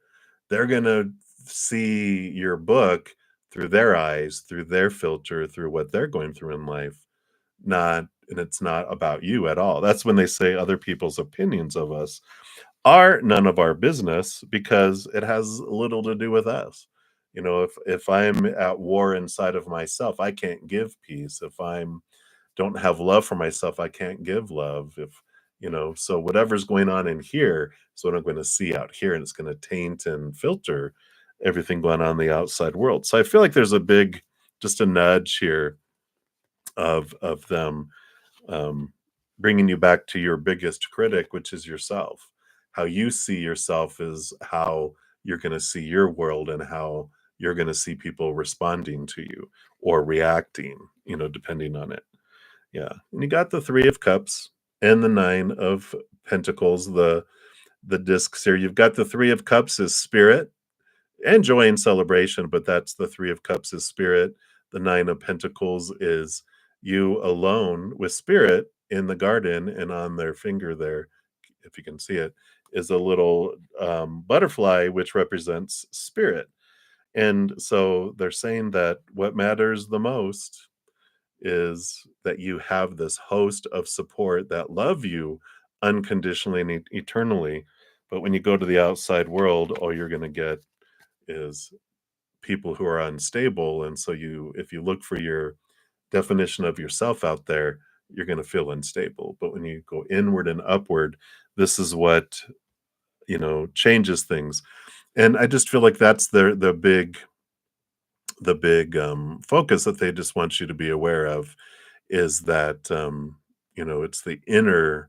They're going to see your book through their eyes, through their filter, through what they're going through in life. And it's not about you at all. That's when they say other people's opinions of us are none of our business because it has little to do with us. If I'm at war inside of myself, I can't give peace. If I'm don't have love for myself, I can't give love. So whatever's going on in here is what I'm going to see out here, and it's going to taint and filter everything going on in the outside world. So I feel like there's a big, just a nudge here of them um, bringing you back to your biggest critic, which is yourself. How you see yourself is how you're going to see your world and how you're going to see people responding to you or reacting, depending on it. Yeah. And you got the 3 of Cups and the 9 of Pentacles, the discs here. You've got the 3 of Cups as spirit and joy and celebration, but that's the 3 of Cups is spirit. The 9 of Pentacles is you alone with spirit in the garden, and on their finger there, if you can see it, is a little butterfly, which represents spirit. And so they're saying that what matters the most is that you have this host of support that love you unconditionally and eternally. But when you go to the outside world, all you're going to get is people who are unstable. And so if you look for your definition of yourself out there, you're going to feel unstable. But when you go inward and upward, this is what, changes things. And I just feel like that's the big focus that they just want you to be aware of is that, it's the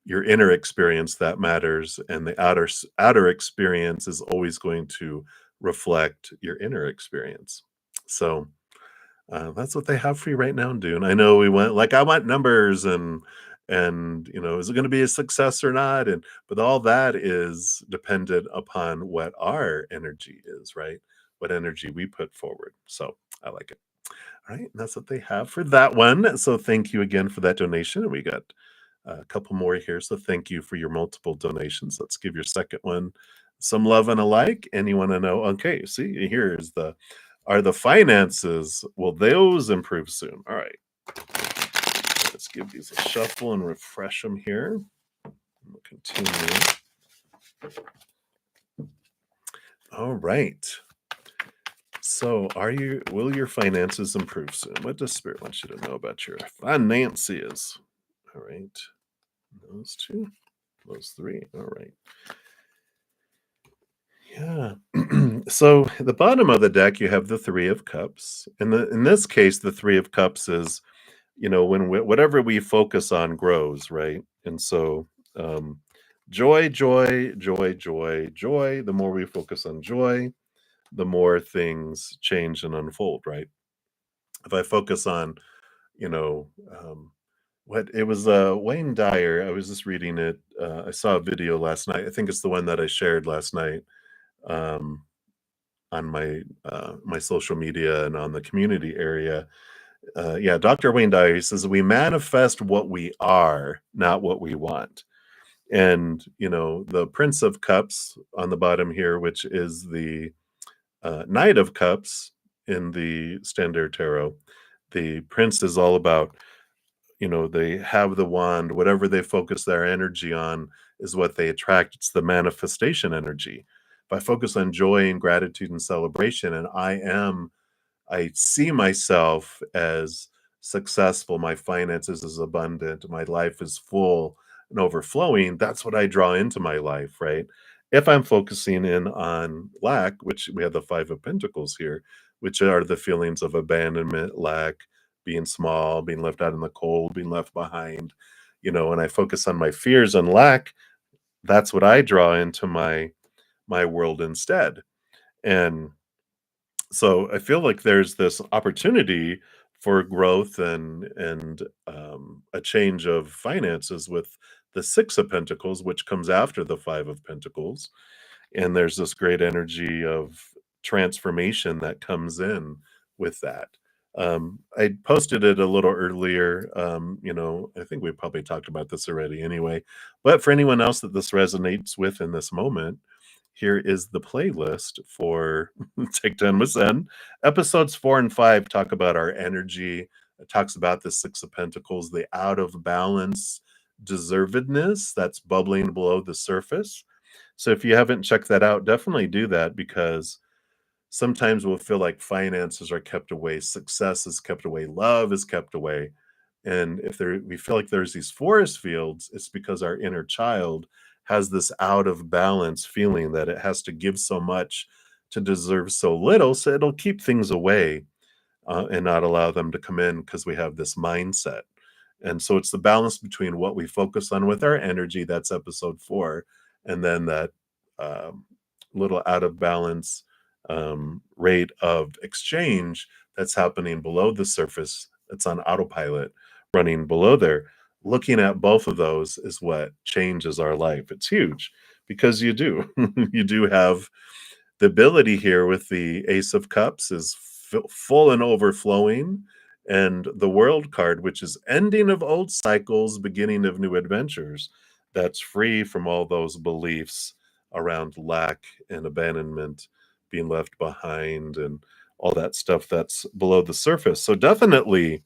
your inner experience that matters, and the outer experience is always going to reflect your inner experience. So that's what they have for you right now, Dune. I know we went like I want numbers and is it going to be a success or not? And but all that is dependent upon what our energy is, right? What energy we put forward. So I like it. All right, and that's what they have for that one. So thank you again for that donation. And we got a couple more here. So thank you for your multiple donations. Let's give your second one Some love and a like, and you wanna know, okay, see, here is the are the finances, will those improve soon? Alright, let's give these a shuffle and refresh them here. We'll continue. Alright. So, will your finances improve soon? What does Spirit want you to know about your finances? Alright. Those 2, those 3, alright. Yeah. So at the bottom of the deck, you have the 3 of cups. In this case, the 3 of cups is, when whatever we focus on grows, right? And so, joy, joy, joy, joy, joy. The more we focus on joy, the more things change and unfold, right? If I focus on, you know, what it was, Wayne Dyer. I was just reading it. I saw a video last night. I think it's the one that I shared last night. Um, on my social media and on the community area. Yeah, Dr. Wayne Dyer, he says we manifest what we are, not what we want. And the Prince of Cups on the bottom here, which is the Knight of Cups in the Standard Tarot. The Prince is all about, they have the wand, whatever they focus their energy on is what they attract. It's the manifestation energy. If I focus on joy and gratitude and celebration, and I see myself as successful, my finances is abundant, my life is full and overflowing, that's what I draw into my life, right? If I'm focusing in on lack, which we have the 5 of Pentacles here, which are the feelings of abandonment, lack, being small, being left out in the cold, being left behind, and I focus on my fears and lack, that's what I draw into my world instead. And so I feel like there's this opportunity for growth and a change of finances with the 6 of Pentacles, which comes after the 5 of Pentacles. And there's this great energy of transformation that comes in with that. I posted it a little earlier. I think we probably talked about this already anyway. But for anyone else that this resonates with in this moment, here is the playlist for Take 10 with Zen. Episodes 4 and 5 talk about our energy. It talks about the 6 of Pentacles, the out of balance deservedness that's bubbling below the surface. So if you haven't checked that out, definitely do that, because sometimes we'll feel like finances are kept away, success is kept away, love is kept away. And if we feel like there's these forest fields, it's because our inner child has this out of balance feeling that it has to give so much to deserve so little. So it'll keep things away and not allow them to come in because we have this mindset. And so it's the balance between what we focus on with our energy, that's episode 4, and then that um, little out of balance rate of exchange that's happening below the surface. It's on autopilot running below there. Looking at both of those is what changes our life. It's huge because you do. You do have the ability here with the Ace of Cups is full and overflowing, and the World card, which is ending of old cycles, beginning of new adventures. That's free from all those beliefs around lack and abandonment, being left behind, and all that stuff that's below the surface. So definitely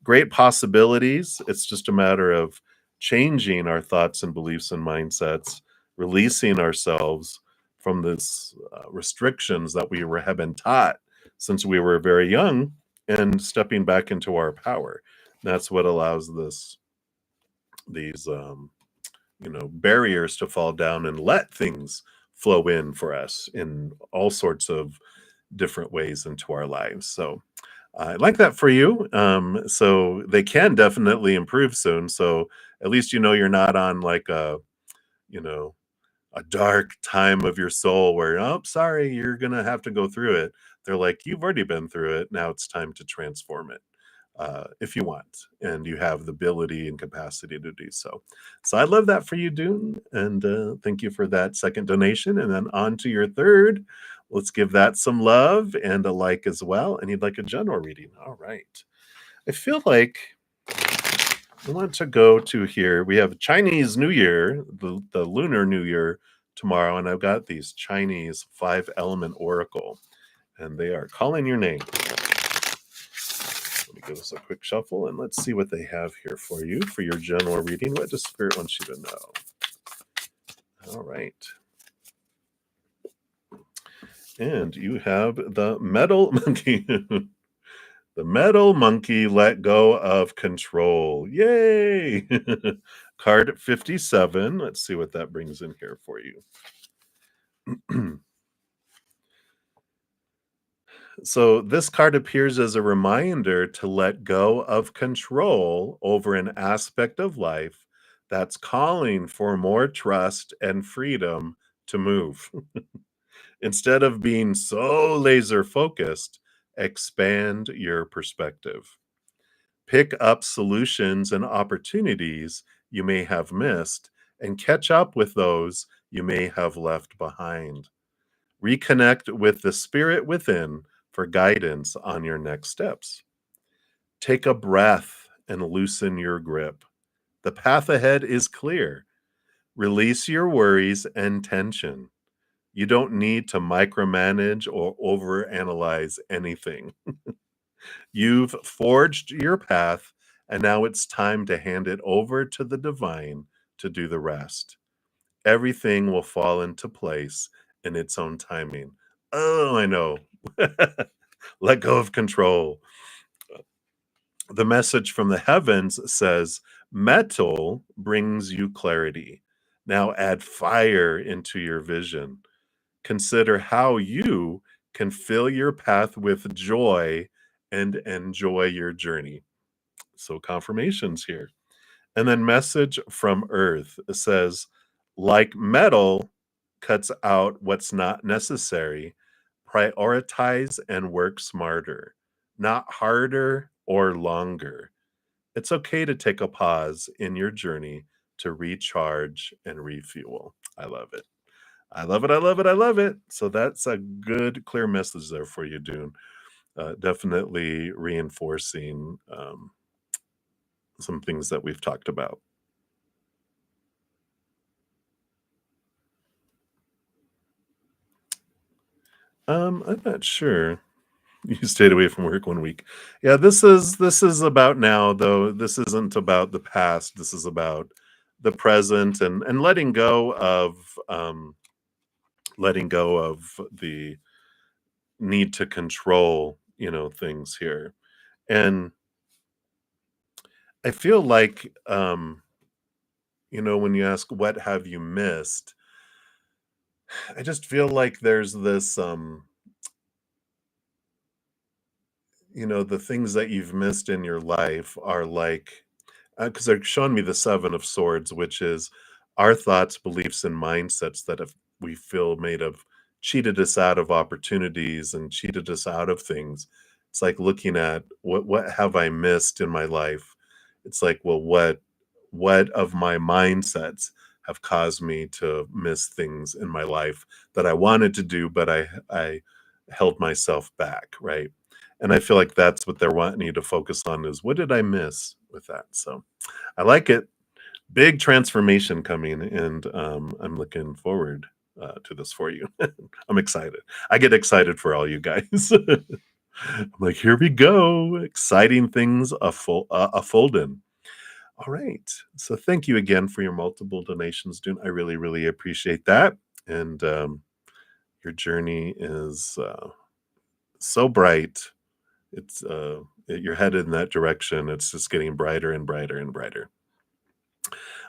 great possibilities. It's just a matter of changing our thoughts and beliefs and mindsets, releasing ourselves from this restrictions that have been taught since we were very young, and stepping back into our power. That's what allows these barriers to fall down and let things flow in for us in all sorts of different ways into our lives. So I like that for you. So they can definitely improve soon. So at least you're not on like you know, a dark time of your soul where, oh, sorry, you're gonna have to go through it. They're like, you've already been through it. Now it's time to transform it if you want, and you have the ability and capacity to do so. So I love that for you, Dune, and thank you for that second donation. And then on to your third. Let's give that some love and a like as well. And you'd like a general reading. All right. I feel like I want to go to here. We have Chinese New Year, the Lunar New Year tomorrow, and I've got these Chinese 5-element oracle, and they are calling your name. Let me give this a quick shuffle, and let's see what they have here for you for your general reading. What does Spirit want you to know? All right. And you have the metal monkey. The metal monkey let go of control. Yay! Card 57. Let's see what that brings in here for you. So this card appears as a reminder to let go of control over an aspect of life that's calling for more trust and freedom to move. Instead of being so laser focused, expand your perspective. Pick up solutions and opportunities you may have missed and catch up with those you may have left behind. Reconnect with the spirit within for guidance on your next steps. Take a breath and loosen your grip. The path ahead is clear. Release your worries and tension. You don't need to micromanage or overanalyze anything. You've forged your path, and now it's time to hand it over to the divine to do the rest. Everything will fall into place in its own timing. Oh, I know. Let go of control. The message from the heavens says, metal brings you clarity. Now add fire into your vision. Consider how you can fill your path with joy and enjoy your journey. So, confirmations here. And then, message from Earth says, like metal cuts out what's not necessary, prioritize and work smarter, not harder or longer. It's okay to take a pause in your journey to recharge and refuel. I love it. I love it. I love it. I love it. So that's a good, clear message there for you, Dune. Definitely reinforcing some things that we've talked about. I'm not sure. You stayed away from work 1 week. Yeah, this is about now, though. This isn't about the past. This is about the present and letting go of the need to control, things here. And I feel like, when you ask, what have you missed? I just feel like there's this, the things that you've missed in your life are like, because they're showing me the Seven of Swords, which is our thoughts, beliefs, and mindsets that have we feel made of cheated us out of opportunities and cheated us out of things. It's like looking at what have I missed in my life? It's like, well, what of my mindsets have caused me to miss things in my life that I wanted to do, but I held myself back, right? And I feel like that's what they're wanting you to focus on is what did I miss with that? So I like it. Big transformation coming, and I'm looking forward to this for you. I'm excited. I get excited for all you guys. I'm like, here we go. Exciting things a folding. All right. So thank you again for your multiple donations, Dune. I really, really appreciate that. And your journey is so bright. It's you're headed in that direction. It's just getting brighter and brighter and brighter.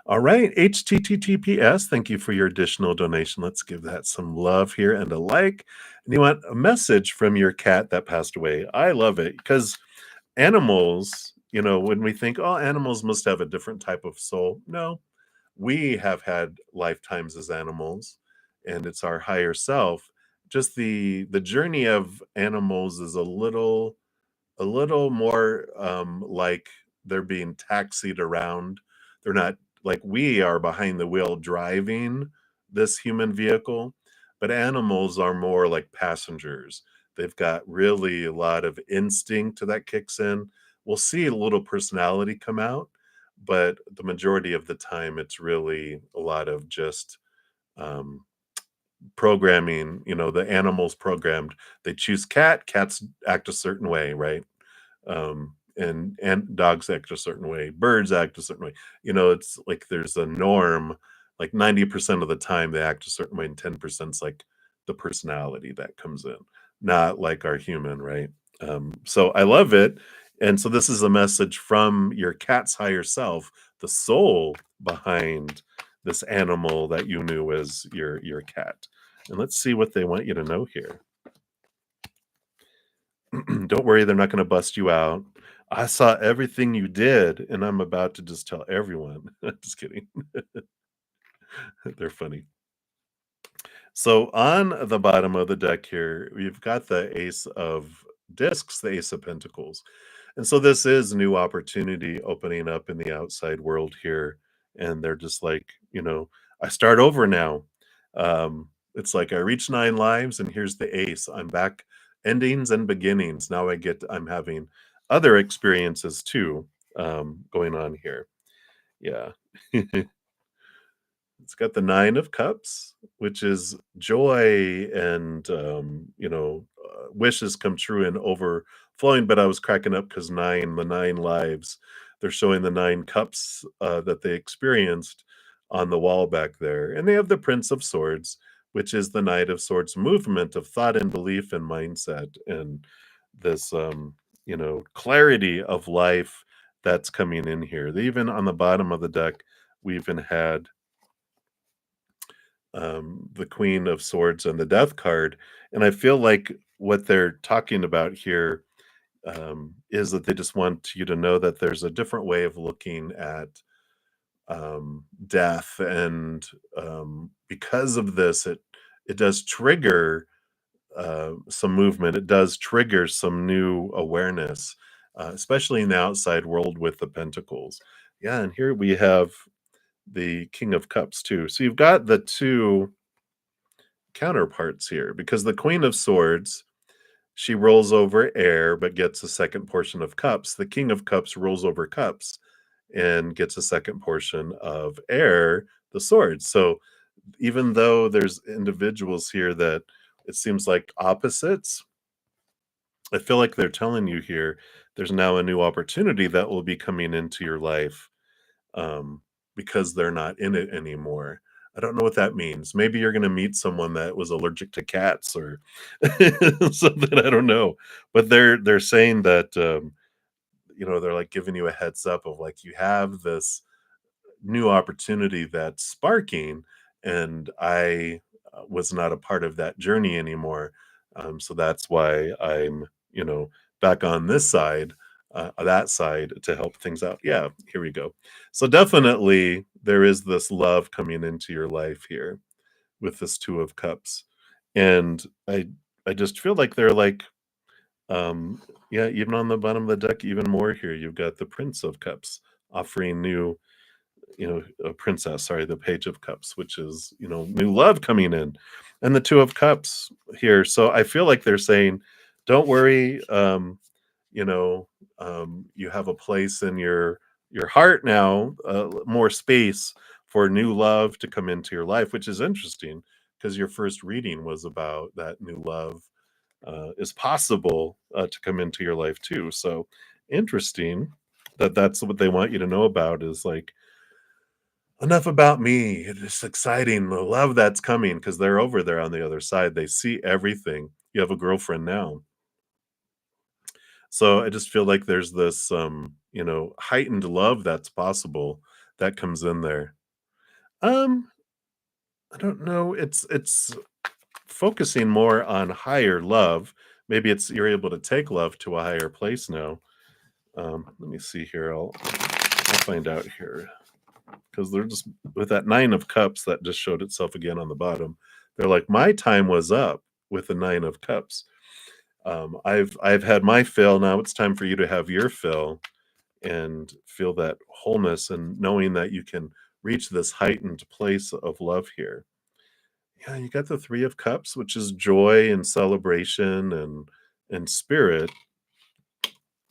All right, HTTPS, thank you for your additional donation. Let's give that some love here and a like. And you want a message from your cat that passed away. I love it because animals, when we think, oh, animals must have a different type of soul. No, we have had lifetimes as animals, and it's our higher self. Just the journey of animals is a little more like they're being taxied around. They're not like we are behind the wheel driving this human vehicle, but animals are more like passengers. They've got really a lot of instinct that kicks in. We'll see a little personality come out, but the majority of the time, it's really a lot of just programming, the animals programmed. They choose cat, cats act a certain way, right? And dogs act a certain way, birds act a certain way. It's like there's a norm. Like 90% of the time they act a certain way, and 10% is like the personality that comes in, not like our human, right? So I love it. And so this is a message from your cat's higher self, the soul behind this animal that you knew as your cat. And let's see what they want you to know here. Don't worry, they're not going to bust you out. I saw everything you did, and I'm about to just tell everyone. Just kidding. They're funny. So on the bottom of the deck here, we've got the Ace of Discs, the Ace of Pentacles. And so this is new opportunity opening up in the outside world here. And they're just like, I start over now. It's like I reached 9 lives and here's the ace. I'm back, endings and beginnings. Now I'm having other experiences too, going on here. Yeah. It's got the 9 of Cups, which is joy and, wishes come true and overflowing, but I was cracking up because the 9 lives, they're showing the 9 cups, that they experienced on the wall back there, and they have the Prince of Swords, which is the Knight of Swords movement of thought and belief and mindset, and this, clarity of life that's coming in here. They even on the bottom of the deck, we even had the Queen of Swords and the Death card. And I feel like what they're talking about here is that they just want you to know that there's a different way of looking at death, and because of this, it does trigger some movement. It does trigger some new awareness, especially in the outside world with the Pentacles. Yeah, and here we have the King of Cups too. So you've got the two counterparts here because the Queen of Swords, she rolls over air but gets a second portion of cups. The King of Cups rolls over cups and gets a second portion of air, the swords. So even though there's individuals here that it seems like opposites, I feel like they're telling you here there's now a new opportunity that will be coming into your life, um, because they're not in it anymore. I don't know what that means. Maybe you're gonna meet someone that was allergic to cats or something, I don't know. But they're saying that, they're, like, giving you a heads up of, like, you have this new opportunity that's sparking, and I, was not a part of that journey anymore, so that's why I'm, back on this side, that side to help things out. Yeah, here we go. So definitely there is this love coming into your life here with this 2 of Cups, and I just feel like they're like, um, yeah, even on the bottom of the deck, even more here. You've got the Prince of Cups offering new, a princess, sorry, the Page of Cups, which is, new love coming in, and the 2 of Cups here. So I feel like they're saying, don't worry, you know, you have a place in your heart now, more space for new love to come into your life, which is interesting because your first reading was about that new love is possible to come into your life too. So interesting that that's what they want you to know about is like, enough about me. It's exciting, the love that's coming because they're over there on the other side. They see everything. You have a girlfriend now. So I just feel like there's this, heightened love that's possible that comes in there. Um, I don't know. It's focusing more on higher love. Maybe it's you're able to take love to a higher place now. Let me see here. I'll find out here because they're just with that 9 of Cups that just showed itself again on the bottom. They're like, my time was up with the 9 of Cups. I've had my fill. Now it's time for you to have your fill and feel that wholeness and knowing that you can reach this heightened place of love here. Yeah, you got the 3 of Cups, which is joy and celebration and spirit.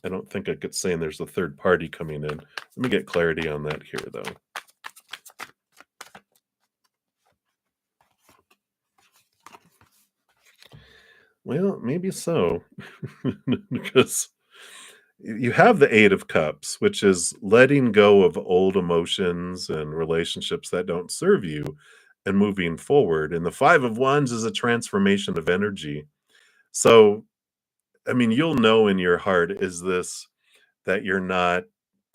I don't think I could say there's a third party coming in. Let me get clarity on that here, though. Well, maybe so. Because you have the 8 of Cups, which is letting go of old emotions and relationships that don't serve you and moving forward. And the 5 of Wands is a transformation of energy. So, I mean, you'll know in your heart, is this that you're not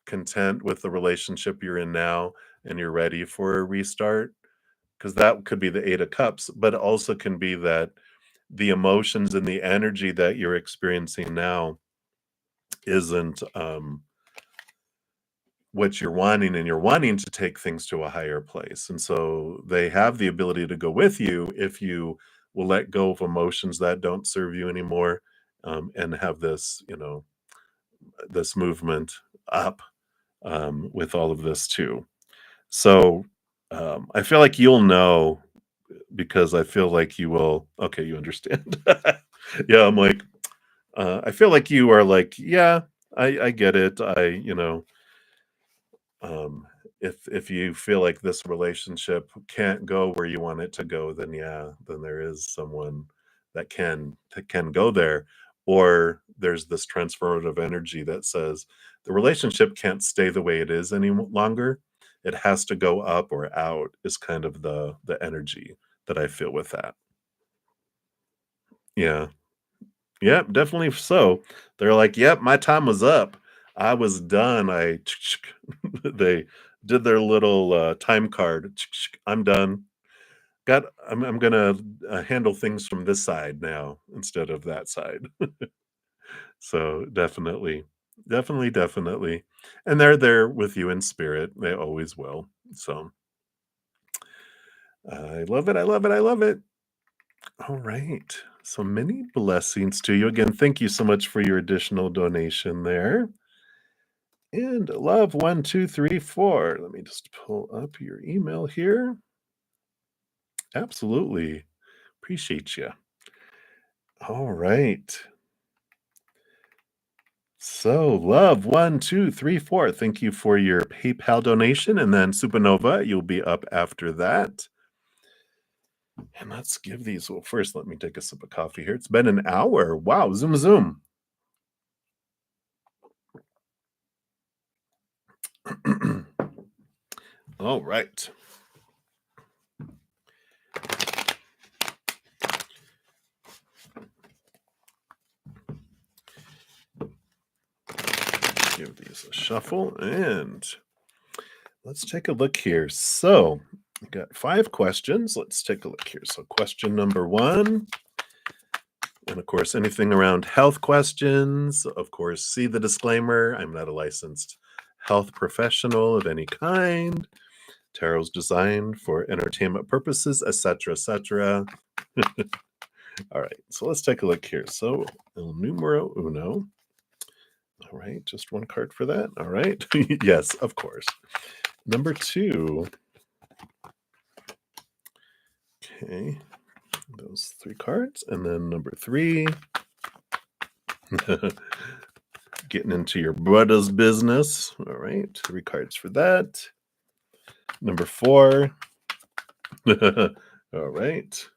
content with the relationship you're in now and you're ready for a restart? Because that could be the 8 of Cups, but it also can be that the emotions and the energy that you're experiencing now isn't what you're wanting, and you're wanting to take things to a higher place. And so they have the ability to go with you if you will let go of emotions that don't serve you anymore, and have this, this movement up, with all of this too. So I feel like you'll know, because I feel like you will. Okay, you understand. Yeah, I'm like, I feel like you are like, yeah, I get it. Um, if you feel like this relationship can't go where you want it to go, then yeah, then there is someone that can go there. Or there's this transformative energy that says the relationship can't stay the way it is any longer. It has to go up or out, is kind of the energy that I feel with that. Yeah. Yep, definitely so. They're like, "Yep, my time was up. I was done. I" they did their little, time card. "I'm done. I'm gonna, handle things from this side now instead of that side." So, definitely. Definitely, definitely. And they're there with you in spirit. They always will. So, I love it, I love it, I love it. All right. So many blessings to you. Again, thank you so much for your additional donation there. And love 1234. Let me just pull up your email here. Absolutely. Appreciate you. All right. So, love 1234. Thank you for your PayPal donation. And then Supernova, you'll be up after that. And let's give these. Well, first, let me take a sip of coffee here. It's been an hour. Wow. Zoom, zoom. All right. Give these a shuffle and let's take a look here. So, we got 5 questions. Let's take a look here. So, question number 1, and of course, anything around health questions, of course, see the disclaimer. I'm not a licensed health professional of any kind. Tarot's designed for entertainment purposes, etc., etc. All right, so let's take a look here. So, el numero uno. All right, just one card for that. All right. Yes, of course. Number 2. Okay, those 3 cards. And then number 3. Getting into your brother's business. All right, 3 cards for that. Number 4. All right.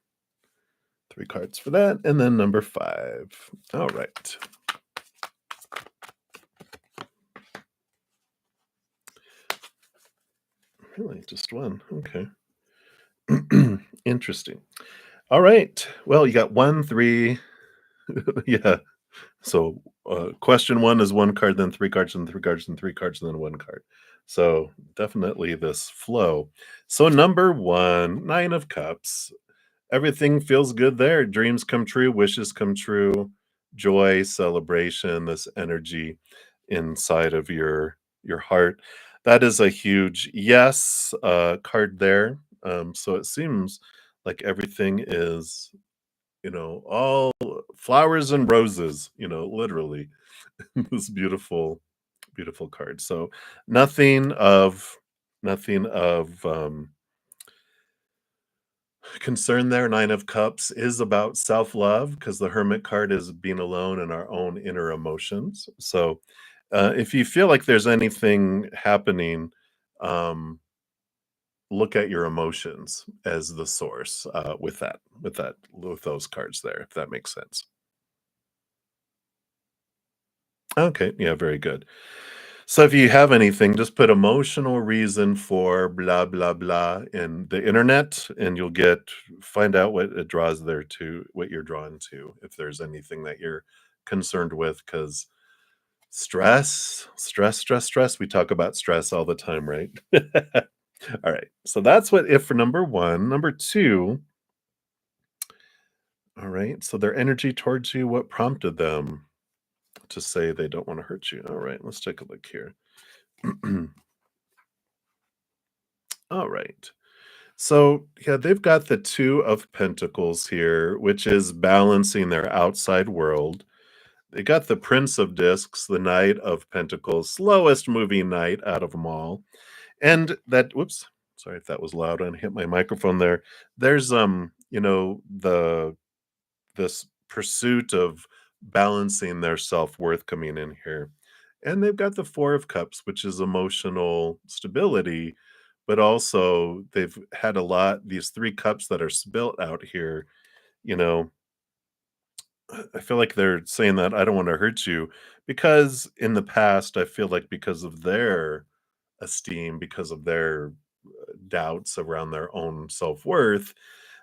3 cards for that. And then number 5. All right. Really, just one. Okay. Interesting. All right. Well, you got 1, 3. Yeah. So, question 1 is 1 card, then 3 cards, and 3 cards, and 3 cards, and then 1 card. So, definitely this flow. So, number 1, 9 of Cups. Everything feels good there. Dreams come true, wishes come true, joy, celebration, this energy inside of your heart. That is a huge yes, card there. So it seems like everything is, all flowers and roses, literally. This beautiful, beautiful card. So nothing of concern there. 9 of Cups is about self-love, because the Hermit card is being alone in our own inner emotions. So, if you feel like there's anything happening, um, look at your emotions as the source, with those cards there, if that makes sense. Okay, yeah, very good. So if you have anything, just put emotional reason for blah blah blah in the internet, and you'll get find out what it draws there to what you're drawn to, if there's anything that you're concerned with, because stress. We talk about stress all the time, right? All right. So that's what if for number one. Number two, all right. So their energy towards you, what prompted them to say they don't want to hurt you? All right, let's take a look here. All right. So, yeah, they've got the Two of Pentacles here, which is balancing their outside world. They got the Prince of Discs, the Knight of Pentacles, slowest moving knight out of them all. And that, whoops, sorry if that was loud. I hit my microphone there. There's, this pursuit of balancing their self-worth coming in here. And they've got the Four of Cups, which is emotional stability, but also they've had a lot these 3 cups that are spilt out here, you know, I feel like they're saying that I don't want to hurt you because in the past I feel like because of their esteem, because of their doubts around their own self-worth,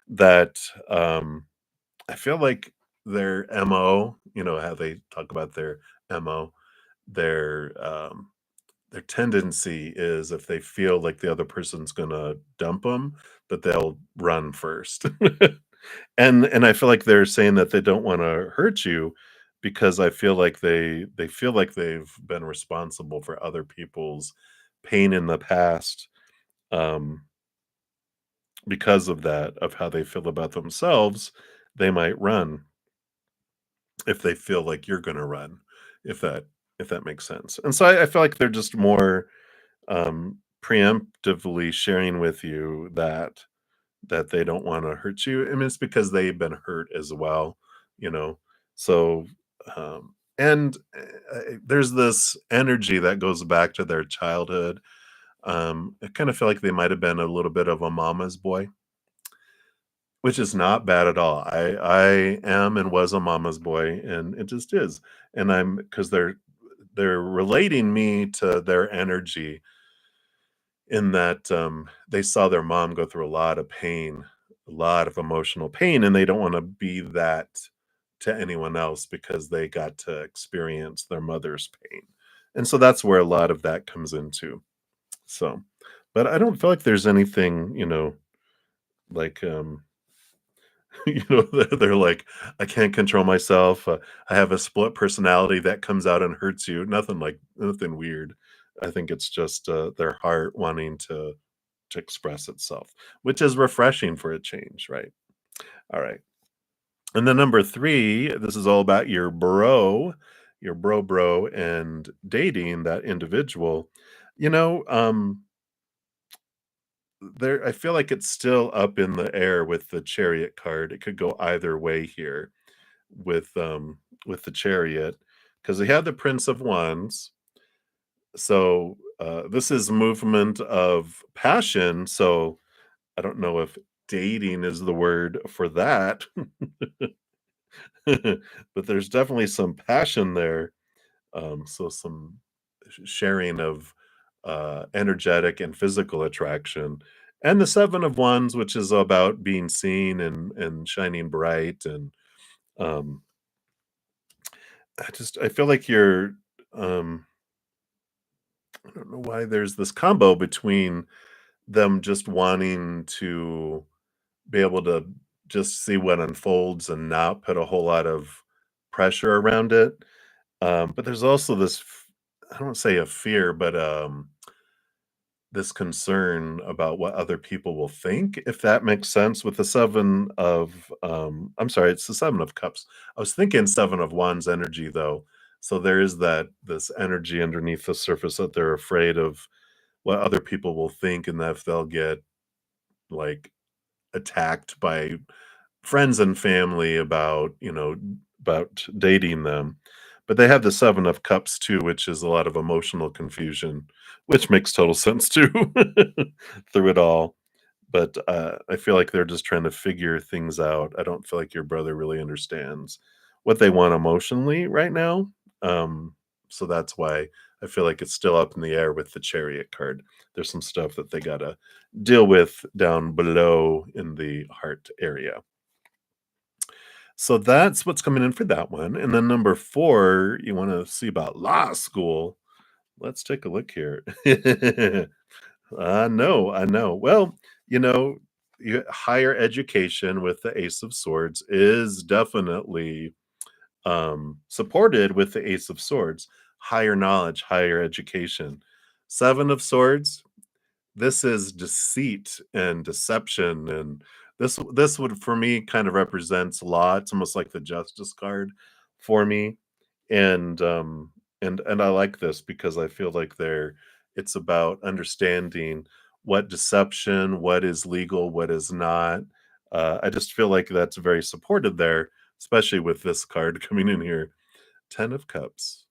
that I feel like their MO, how they talk about their MO, their their tendency is if they feel like the other person's gonna dump them, that they'll run first. And I feel like they're saying that they don't wanna hurt you because I feel like they feel like they've been responsible for other people's pain in the past, um, because of that, of how they feel about themselves, they might run if they feel like you're gonna run, if that if that makes sense. And so I feel like they're just more preemptively sharing with you that they don't want to hurt you. I mean, it's because they've been hurt as well, you know. So, and there's this energy that goes back to their childhood. I kind of feel like they might have been a little bit of a mama's boy, which is not bad at all. I am and was a mama's boy, and it just is. And I'm because they're relating me to their energy in that, they saw their mom go through a lot of pain, a lot of emotional pain, and they don't wanna be that to anyone else because they got to experience their mother's pain, and so that's where a lot of that comes into. So, but I don't feel like there's anything, like, they're like, "I can't control myself, I have a split personality that comes out and hurts you." Nothing weird. I think it's just, their heart wanting to express itself, which is refreshing for a change, right? All right. And then number 3, this is all about your bro, and dating that individual. You know, there I feel like it's still up in the air with the Chariot card. It could go either way here with the Chariot because they have the Prince of Wands. So, this is movement of passion, so I don't know if dating is the word for that, but there's definitely some passion there. So some sharing of energetic and physical attraction. And the Seven of Wands, which is about being seen and shining bright. And um, I feel like um, I don't know why there's this combo between them just wanting to be able to just see what unfolds and not put a whole lot of pressure around it. But there's also I don't say a fear, but this concern about what other people will think, if that makes sense. With the I'm sorry, it's the Seven of Cups. I was thinking Seven of Wands energy though. So there is this energy underneath the surface that they're afraid of what other people will think and that if they'll get like attacked by friends and family about dating them. But they have the Seven of Cups too, which is a lot of emotional confusion, which makes total sense too through it all. but, I feel like they're just trying to figure things out. I don't feel like your brother really understands what they want emotionally right now, so that's why I feel like it's still up in the air with the Chariot card. There's some stuff that they gotta deal with down below in the heart area. So that's what's coming in for that one, and then number 4, you wanna see about law school. Let's take a look here. I know. Well, you know, higher education with the Ace of Swords is definitely supported with the Ace of Swords. Higher knowledge, higher education. Seven of Swords, this is deceit and deception, and this would for me kind of represents law. It's almost like the Justice card for me, and and I like this because I feel like it's about understanding what deception, what is legal, what is not. I just feel like that's very supported there, especially with this card coming in here. 10 of Cups.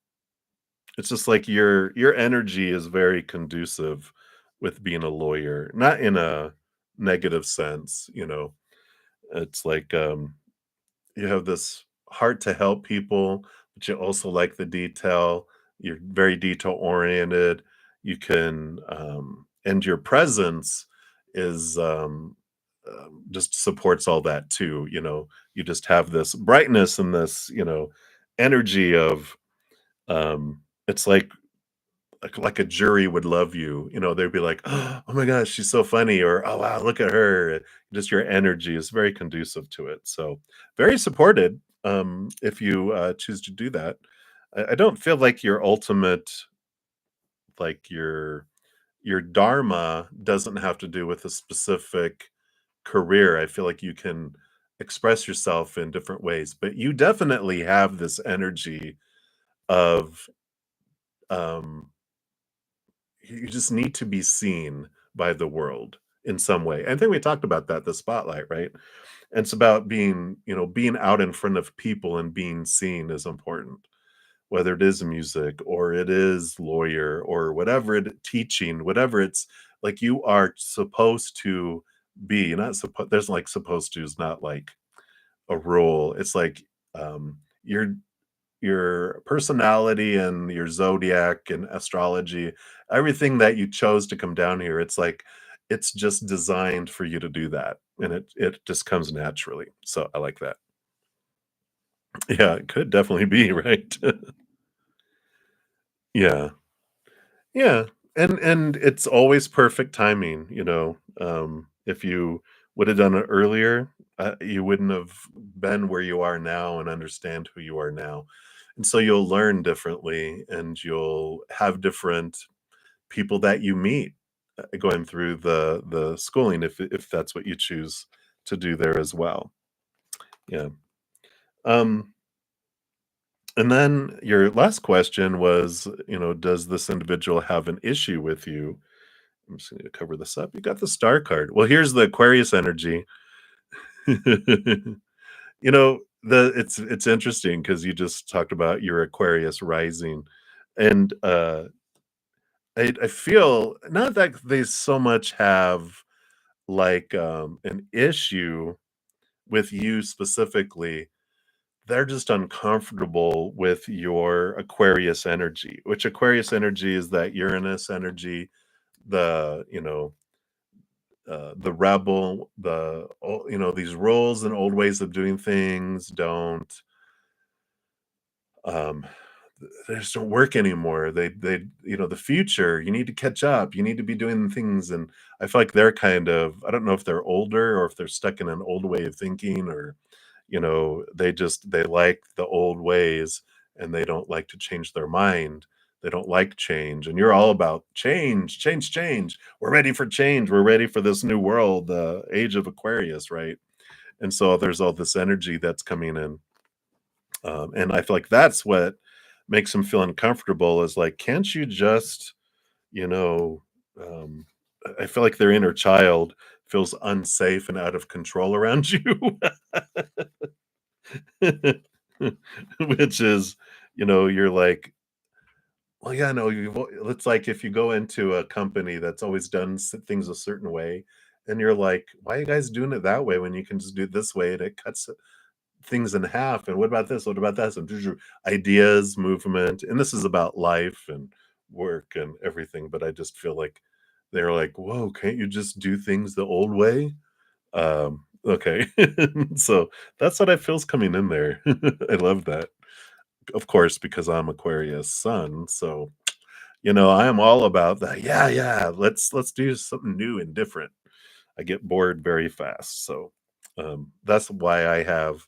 It's just like your energy is very conducive with being a lawyer, not in a negative sense, you know. It's like you have this heart to help people, but you also like the detail. You're very detail oriented. You can and your presence is just supports all that too, you know. You just have this brightness and this, you know, energy of it's like a jury would love you, you know, they'd be like, "Oh my gosh, she's so funny," or, "Oh, wow, look at her." Just your energy is very conducive to it, so very supported, if you, choose to do that. I don't feel like your ultimate like, your dharma doesn't have to do with a specific career. I feel like you can express yourself in different ways, but you definitely have this energy of, um you just need to be seen by the world in some way. I think we talked about that, the spotlight, right? And it's about being, you know, being out in front of people and being seen is important, whether it is music or it is lawyer or whatever it teaching, whatever it's like you are supposed to be, not supposed there's like supposed to is not like a rule. It's like your personality and your zodiac and astrology, everything that you chose to come down here, it's like it's just designed for you to do that, and it just comes naturally. So I like that. Yeah, it could definitely be, right? Yeah. Yeah, and it's always perfect timing, you know, if you would have done it earlier, you wouldn't have been where you are now and understand who you are now, and so you'll learn differently, and you'll have different people that you meet, going through the schooling if that's what you choose to do there as well. Yeah, um, and then your last question was, you know, does this individual have an issue with you? I'm just gonna cover this up. You got the star card. Well, here's the Aquarius energy. You know, it's interesting because you just talked about your Aquarius rising, and, I feel not that they so much have, like, an issue with you specifically, they're just uncomfortable with your Aquarius energy, which Aquarius energy is that Uranus energy, you know, the rebel, you know, these roles and old ways of doing things um, they just don't work anymore. You know, the future, you need to catch up. You need to be doing things, and I feel like they're kind of, I don't know if they're older or if they're stuck in an old way of thinking, or you know, they like the old ways and they don't like to change their mind. They don't like change, and you're all about change, change, change. We're ready for change. We're ready for this new world, the age of Aquarius, right? And so there's all this energy that's coming in, and I feel like that's what makes them feel uncomfortable. Is like, can't you just, you know, um, I feel like their inner child feels unsafe and out of control around you. Which is, you know, you're like, well, yeah, no, it's like if you go into a company that's always done things a certain way, and you're like, "Why are you guys doing it that way when you can just do it this way and it cuts things in half, and what about this? What about that?" So ideas, movement, and this is about life and work and everything, but I just feel like they're like, "Whoa, can't you just do things the old way?" Okay. So that's what I feel's coming in there. I love that. Of course, because I'm Aquarius sun, so, I am all about that. Yeah, yeah, let's do something new and different. I get bored very fast, so, that's why I have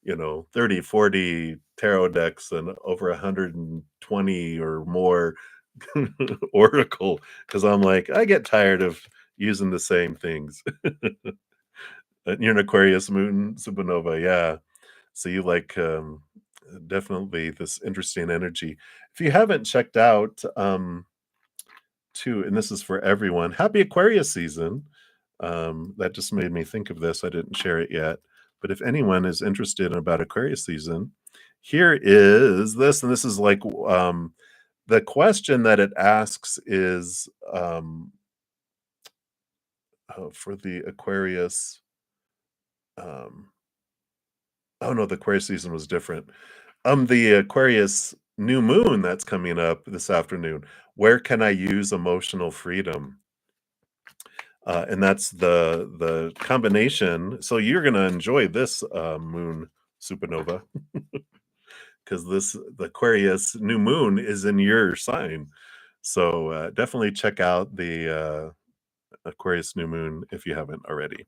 30, 40 tarot decks and over 120 or more oracle, because I'm like, I get tired of using the same things. You're an Aquarius moon supernova, yeah. So you like definitely this interesting energy. If you haven't checked out too, and this is for everyone, happy Aquarius season. That just made me think of this. I didn't share it yet. But if anyone is interested about Aquarius season, here is this. And this is like the question that it asks is for the Aquarius. Um, oh no, the Aquarius season was different. The Aquarius new moon that's coming up this afternoon. Where can I use emotional freedom? And that's the combination. So you're gonna enjoy this moon supernova because the Aquarius new moon is in your sign. So definitely check out the Aquarius new moon if you haven't already.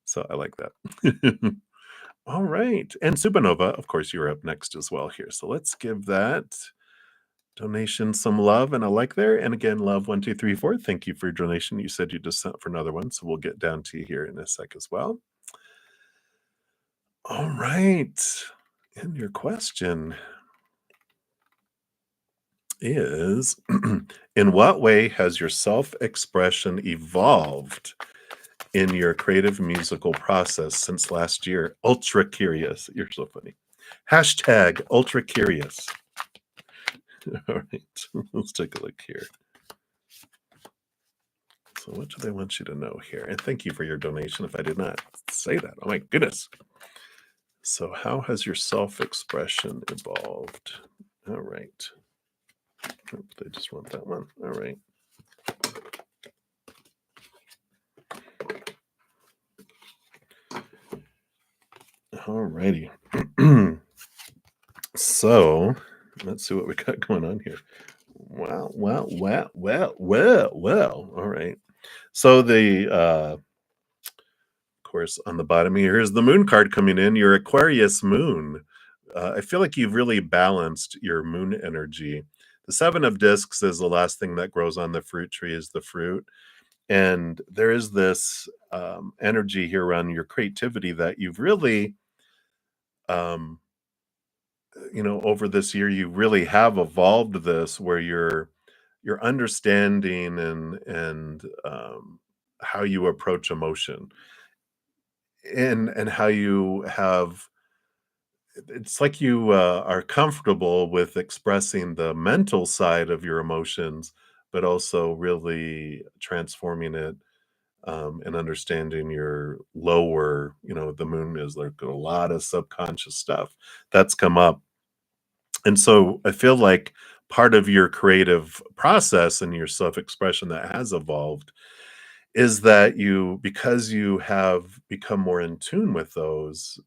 So I like that. All right, and supernova, of course, you're up next as well here. So let's give that donation some love and a like there. And again, love1234. Thank you for your donation. You said you just sent for another one, so we'll get down to you here in a sec as well. All right. And your question is in what way has your self-expression evolved in your creative musical process since last year? Ultra curious. You're so funny. Hashtag ultra curious. All right. Let's take a look here. So what do they want you to know here? And thank you for your donation if I did not say that. Oh my goodness. So how has your self-expression evolved? All right. Oh, they just want that one. All right. All righty. So let's see what we got going on here. Wow, wow, wow, well, well, well. All right. So the of course, on the bottom here is the moon card coming in, your Aquarius moon. I feel like you've really balanced your moon energy. The seven of discs is the last thing that grows on the fruit tree is the fruit. And there is this energy here around your creativity that you've really, um, over this year, you really have evolved this where you're understanding and how you approach emotion and how you have it's like you are comfortable with expressing the mental side of your emotions, but also really transforming it and understanding your lower, the moon is like a lot of subconscious stuff that's come up. And so I feel like part of your creative process and your self expression that has evolved is that because you have become more in tune with those,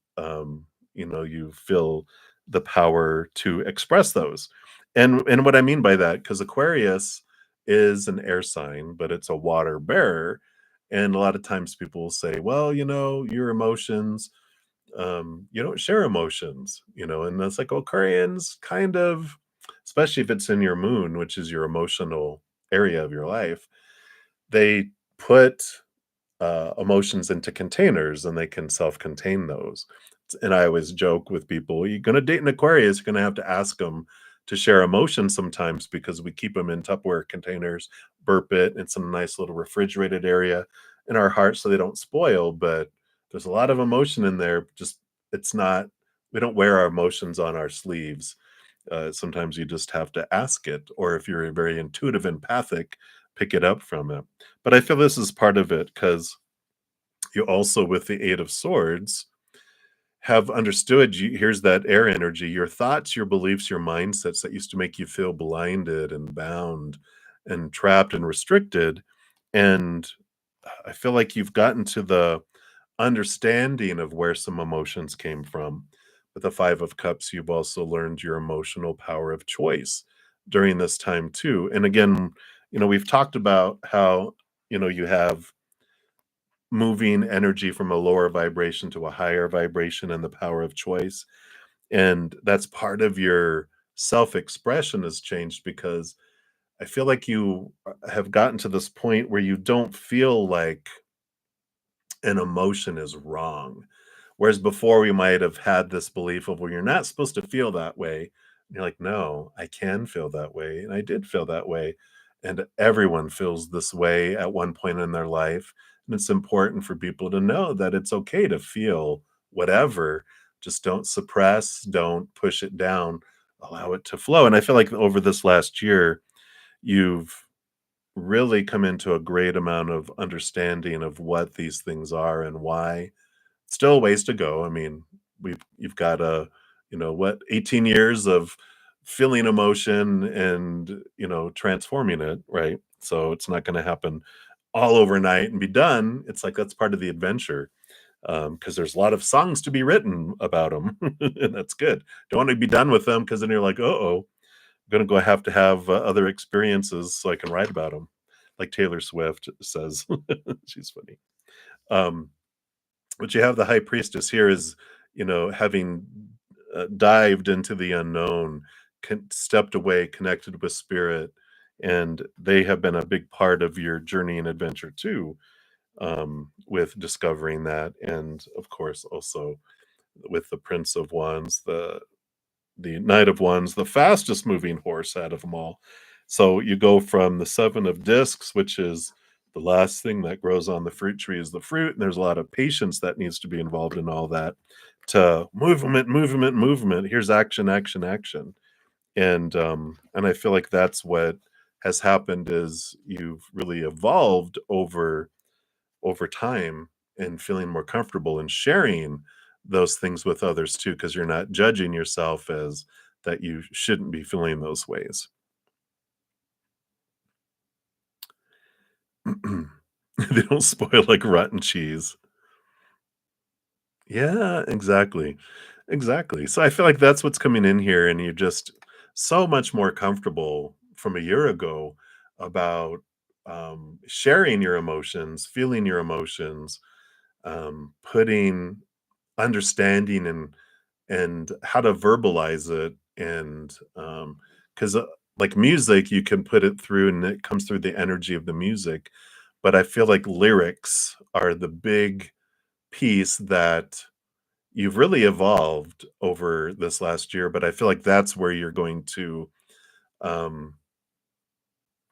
you feel the power to express those. And what I mean by that, because Aquarius is an air sign, but it's a water bearer. And a lot of times people will say, well, your emotions, you don't share emotions, and that's like Aquarians kind of, especially if it's in your moon, which is your emotional area of your life, they put emotions into containers and they can self-contain those. And I always joke with people, you're going to date an Aquarius, you're going to have to ask them to share emotions sometimes because we keep them in Tupperware containers, burp it in some nice little refrigerated area in our heart so they don't spoil. But there's a lot of emotion in there. Just it's not, we don't wear our emotions on our sleeves. Sometimes you just have to ask it, or if you're very intuitive, empathic, pick it up from it. But I feel this is part of it because You also, with the Eight of Swords, have understood here's that air energy, your thoughts, your beliefs, your mindsets that used to make you feel blinded and bound and trapped and restricted. And I feel like you've gotten to the understanding of where some emotions came from. With the Five of Cups, you've also learned your emotional power of choice during this time too. And again, we've talked about how, you have moving energy from a lower vibration to a higher vibration and the power of choice. And that's part of your self-expression has changed because I feel like you have gotten to this point where you don't feel like an emotion is wrong. Whereas before we might have had this belief of, well, you're not supposed to feel that way. And you're like, no, I can feel that way. And I did feel that way. And everyone feels this way at one point in their life. And it's important for people to know that it's okay to feel whatever. Just don't suppress, don't push it down, allow it to flow. And I feel like over this last year, you've really come into a great amount of understanding of what these things are and why. Still ways to go. I mean, you've got a, 18 years of feeling emotion and, transforming it, right? So it's not gonna happen all overnight and be done. It's like that's part of the adventure, because there's a lot of songs to be written about them, and that's good. Don't wanna be done with them because then you're like, "Uh-oh, I'm gonna go have to have, other experiences so I can write about them." Like Taylor Swift says. She's funny. Um but you have the high priestess here is, having dived into the unknown, stepped away, connected with spirit, and they have been a big part of your journey and adventure too, with discovering that, and of course also with the Prince of Wands, the Knight of Wands, the fastest moving horse out of them all. So you go from the Seven of Discs, which is the last thing that grows on the fruit tree is the fruit, and there's a lot of patience that needs to be involved in all that, to movement, movement, movement. Here's action, action, action. And I feel like that's what has happened is you've really evolved over time and feeling more comfortable in sharing those things with others too, because you're not judging yourself as that you shouldn't be feeling those ways. They don't spoil like rotten cheese. Yeah, exactly. Exactly. So I feel like that's what's coming in here, and you're just so much more comfortable from a year ago about sharing your emotions, feeling your emotions, putting understanding and how to verbalize it, and because like music you can put it through and it comes through the energy of the music, but I feel like lyrics are the big piece that you've really evolved over this last year, but I feel like that's where you're going to um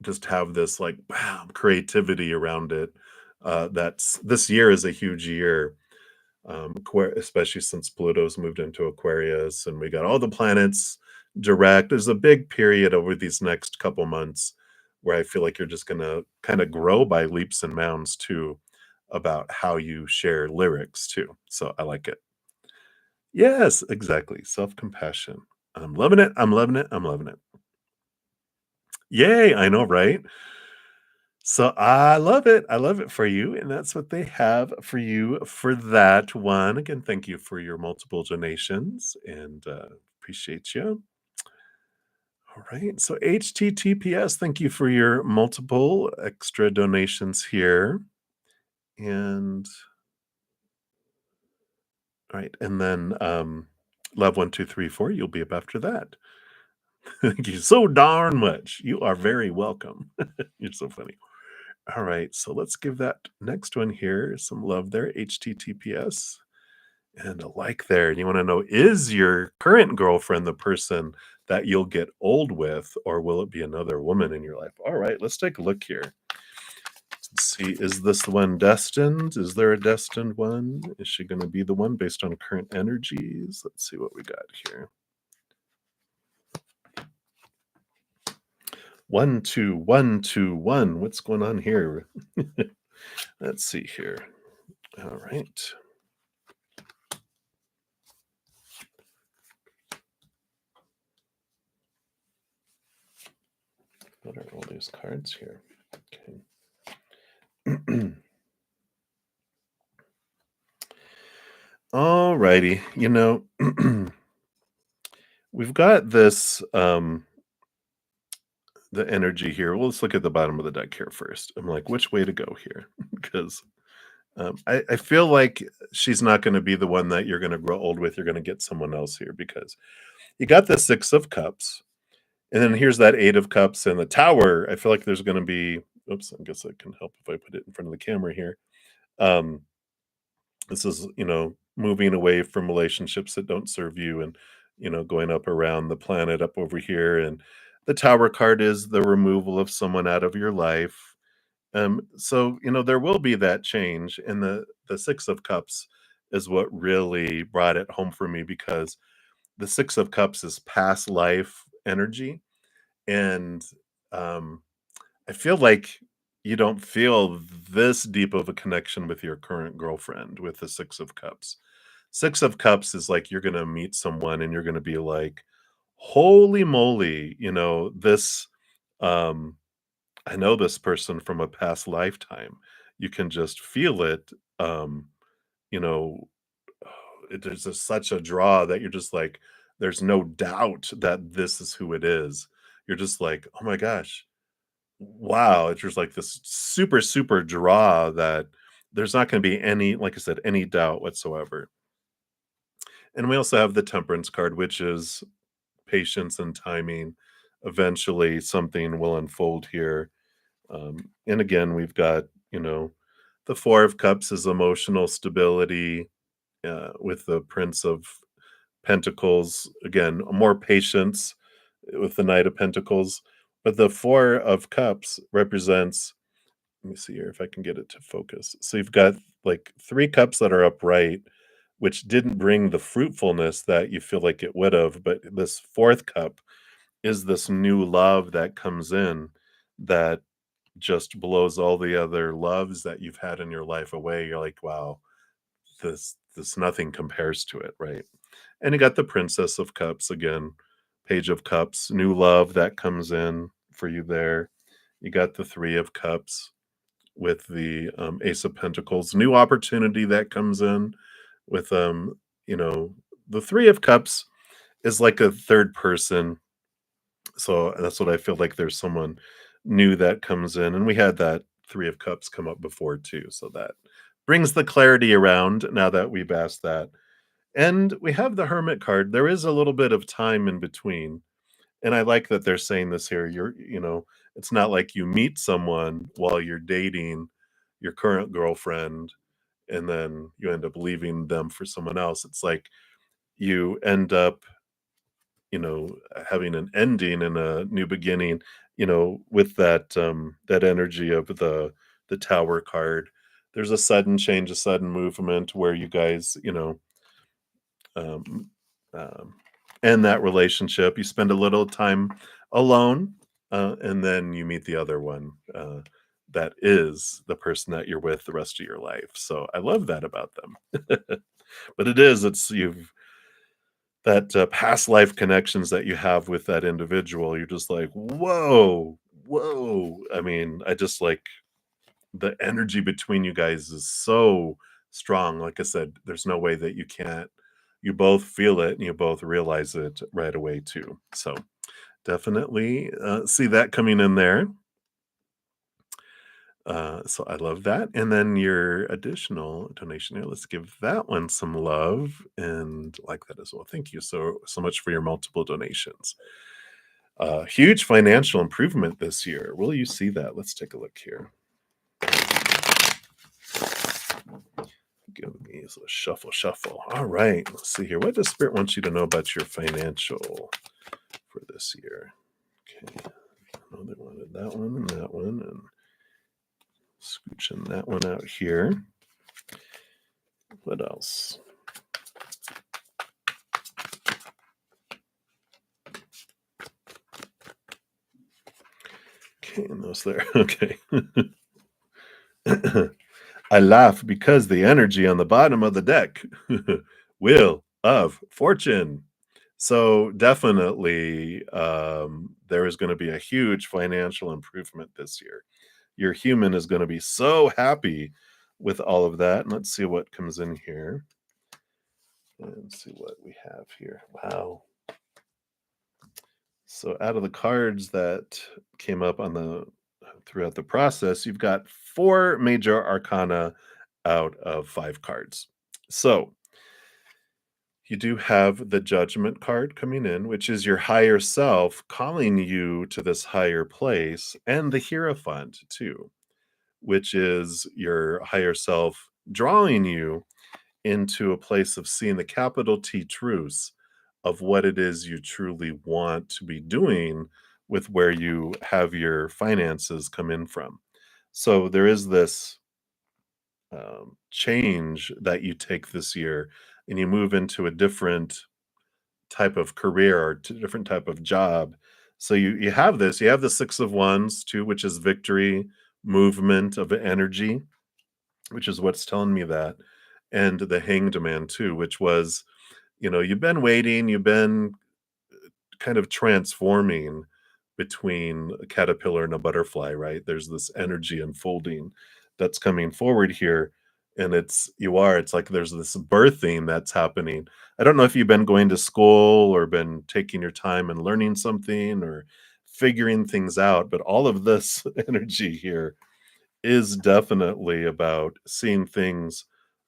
just have this like wow creativity around it. That's this year is a huge year, especially since Pluto's moved into Aquarius and we got all the planets direct. There's a big period over these next couple months where I feel like you're just gonna kind of grow by leaps and bounds too about how you share lyrics too. So I like it. Yes, exactly. Self compassion. I'm loving it. I'm loving it. I'm loving it. Yay. I know, right? So I love it. I love it for you. And that's what they have for you for that one. Again, thank you for your multiple donations and appreciate you. All right. So HTTPS, thank you for your multiple extra donations here. And all right. And then Love 1234, you'll be up after that. Thank you so darn much. You are very welcome. You're so funny. All right, so let's give that next one here some love there. HTTPS and a like there. And you want to know, is your current girlfriend the person that you'll get old with, or will it be another woman in your life? All right, let's take a look here. Let's see, is this the one destined? Is there a destined one? Is she going to be the one based on current energies? Let's see what we got here. 12121. What's going on here? Let's see here. All right. What are all these cards here? Okay. All righty. We've got this the energy here. Well, let's look at the bottom of the deck here first. I'm like, which way to go here? Because I feel like she's not going to be the one that you're going to grow old with. You're going to get someone else here because you got the Six of Cups, and then here's that Eight of Cups and the Tower. I feel like there's going to be. Oops, I guess it can help if I put it in front of the camera here. Um, this is moving away from relationships that don't serve you, and going up around the planet, up over here, and the Tower card is the removal of someone out of your life. So there will be that change, and the Six of Cups is what really brought it home for me because the Six of Cups is past life energy, and um, I feel like you don't feel this deep of a connection with your current girlfriend with the Six of Cups. Six of Cups is like you're gonna meet someone and you're gonna be like, holy moly, this um I know this person from a past lifetime. You can just feel it. You know, there's just such a draw that you're just like, there's no doubt that this is who it is. You're just like, oh my gosh, wow. It's just like this super, super draw that there's not going to be any, like I said, any doubt whatsoever. And we also have the Temperance card, which is patience and timing. Eventually, something will unfold here. And again, we've got, the Four of Cups is emotional stability, with the Prince of Pentacles. Again, more patience with the Knight of Pentacles. But the Four of Cups represents, let me see here if I can get it to focus. So you've got like three cups that are upright, which didn't bring the fruitfulness that you feel like it would have. But this fourth cup is this new love that comes in that just blows all the other loves that you've had in your life away. You're like, wow, this nothing compares to it, right? And you got the Princess of Cups again, Page of Cups, new love that comes in for you there. You got the Three of Cups with the Ace of Pentacles, new opportunity that comes in with you know, the Three of Cups is like a third person, so that's what I feel like there's someone new that comes in, and we had that Three of Cups come up before too, so that brings the clarity around now that we've asked that. And we have the Hermit card. There is a little bit of time in between, and I like that they're saying this here. It's not like you meet someone while you're dating your current girlfriend and then you end up leaving them for someone else. It's like you end up having an ending and a new beginning, with that energy of the Tower card. There's a sudden change, a sudden movement where you guys, um, um, end that relationship. You spend a little time alone, and then you meet the other one. That is the person that you're with the rest of your life. So I love that about them. But it's you've that past life connections that you have with that individual. You're just like, whoa, whoa. I mean, I just like the energy between you guys is so strong. Like I said, there's no way that you can't. You both feel it and you both realize it right away too. So definitely see that coming in there. So I love that. And then your additional donation here, let's give that one some love and like that as well. Thank you so much for your multiple donations. Huge financial improvement this year. Will you see that? Let's take a look here. Give me a shuffle, shuffle. All right, let's see here. What does Spirit want you to know about your financial for this year? Okay, I know they wanted that one, and scooching that one out here. What else? Okay, and those there. Okay. I laugh because the energy on the bottom of the deck. Wheel of Fortune. So definitely, there is going to be a huge financial improvement this year. Your human is going to be so happy with all of that. And let's see what comes in here. And see what we have here. Wow. So out of the cards that came up on the throughout the process, you've got 4 major arcana out of 5 cards. So, you do have the judgment card coming in, which is your higher self calling you to this higher place, and the Hierophant too, which is your higher self drawing you into a place of seeing the capital T truths of what it is you truly want to be doing with where you have your finances come in from. So there is this change that you take this year, and you move into a different type of career or different type of job. So you have this, you have the 6 of Wands too, which is victory, movement of energy, which is what's telling me that, and the Hanged Man too, which was, you've been waiting, you've been kind of transforming between a caterpillar and a butterfly, right? There's this energy unfolding that's coming forward here. And it's like there's this birthing that's happening. I don't know if you've been going to school or been taking your time and learning something or figuring things out, but all of this energy here is definitely about seeing things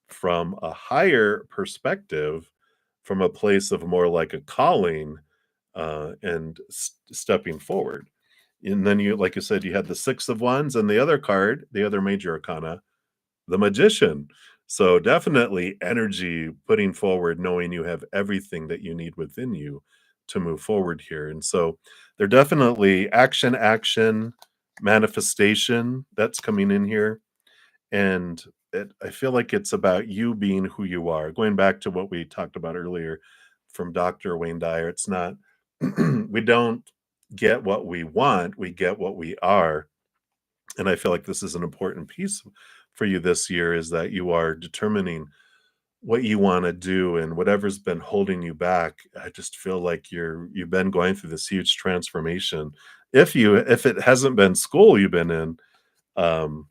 from a higher perspective, from a place of more like a calling, and stepping forward. And then you, like you said, you had the 6 of Wands and the other card, the other major arcana, the Magician. So definitely energy putting forward, knowing you have everything that you need within you to move forward here. And so they're definitely action, manifestation that's coming in here. And I feel like it's about you being who you are. Going back to what we talked about earlier from Dr. Wayne Dyer, it's not, we don't get what we want, we get what we are. And I feel like this is an important piece for you this year, is that you are determining what you want to do, and whatever's been holding you back. I just feel like you've been going through this huge transformation. If it hasn't been school you've been in, um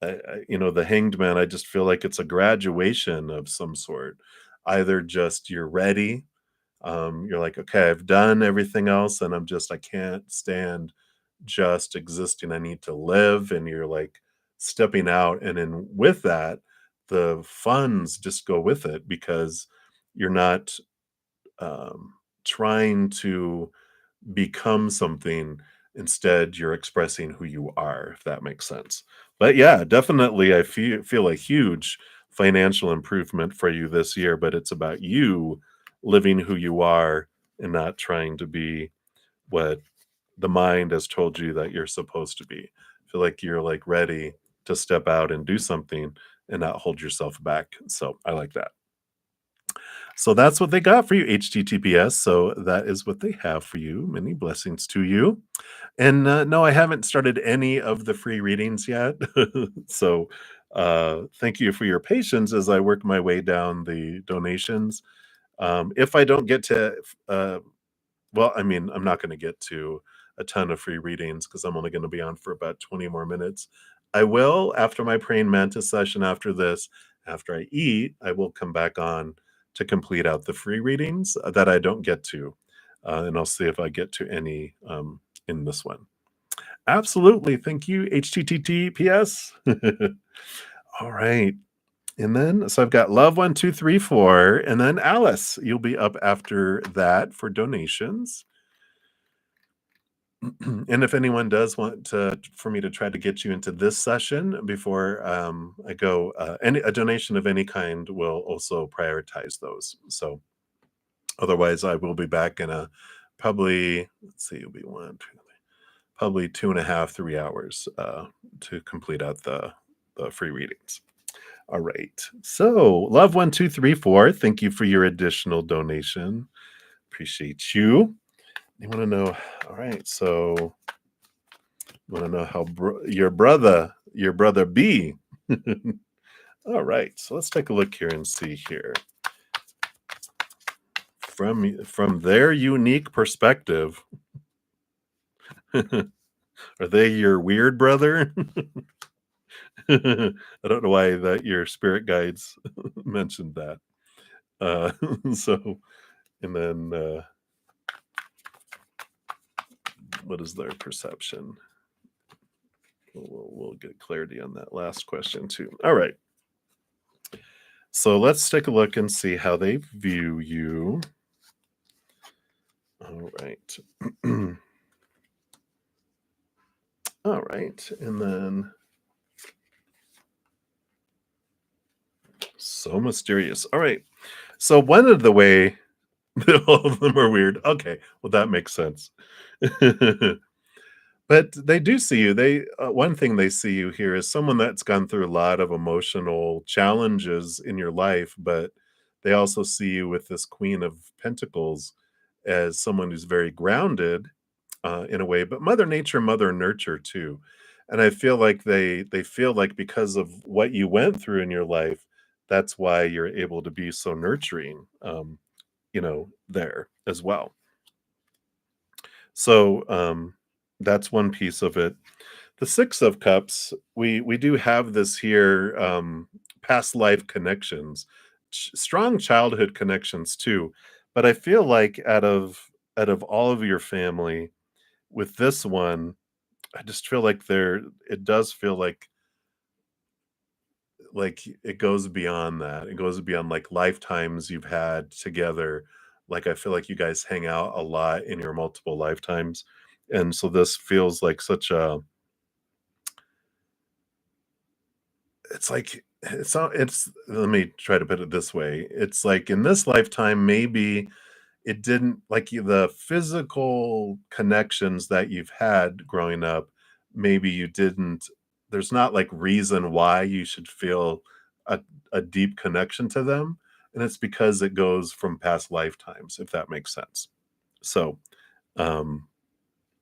the Hanged Man, I just feel like it's a graduation of some sort. Either just you're ready, you're like, okay, I've done everything else, and I can't stand just existing. I need to live, and you're like stepping out, and then with that, the funds just go with it because you're not trying to become something. Instead, you're expressing who you are, if that makes sense. But yeah, definitely I feel a huge financial improvement for you this year, but it's about you living who you are and not trying to be what the mind has told you that you're supposed to be. I feel like you're like ready to step out and do something and not hold yourself back. So I like that. So that's what they got for you, HTTPS. So that is what they have for you. Many blessings to you. And no, I haven't started any of the free readings yet. So thank you for your patience as I work my way down the donations. If I don't get to, well, I mean, I'm not going to get to a ton of free readings because I'm only going to be on for about 20 more minutes. I will, after my praying mantis session, after this, after I eat, I will come back on to complete out the free readings that I don't get to. And I'll see if I get to any in this one. Absolutely. Thank you, HTTPS. All right. And then, so I've got Love 1234, and then Alice, you'll be up after that for donations. And if anyone does want for me to try to get you into this session before I go, a donation of any kind will also prioritize those. So otherwise, I will be back in probably, let's see, it'll be probably 2.5, 3 hours to complete out the free readings. All right. So, Love 1234, thank you for your additional donation. Appreciate you. You want to know? All right. So, you want to know how your brother B All right, so let's take a look here and see here from their unique perspective. Are they your weird brother? I don't know why that your spirit guides mentioned that. Uh, so, and then what is their perception? We'll get clarity on that last question too. All right. So let's take a look and see how they view you. All right. All right. And then so mysterious. All right. So one of the way all of them are weird. Okay. Well, that makes sense. But they do see you. They one thing they see you here is someone that's gone through a lot of emotional challenges in your life, but they also see you with this Queen of Pentacles as someone who's very grounded in a way, but Mother Nature, Mother Nurture too. And I feel like they feel like because of what you went through in your life, that's why you're able to be so nurturing, there as well. So that's one piece of it. The Six of Cups, we do have this here, past life connections, strong childhood connections too. But I feel like out of all of your family, with this one, I just feel like it does feel like it goes beyond that. It goes beyond like lifetimes you've had together. Like I feel like you guys hang out a lot in your multiple lifetimes. And so this feels like such a it's like it's let me try to put it this way. It's like in this lifetime, maybe it didn't like the physical connections that you've had growing up, maybe you didn't there's not like reason why you should feel a, a deep connection to them. And it's because it goes from past lifetimes, if that makes sense. So, um,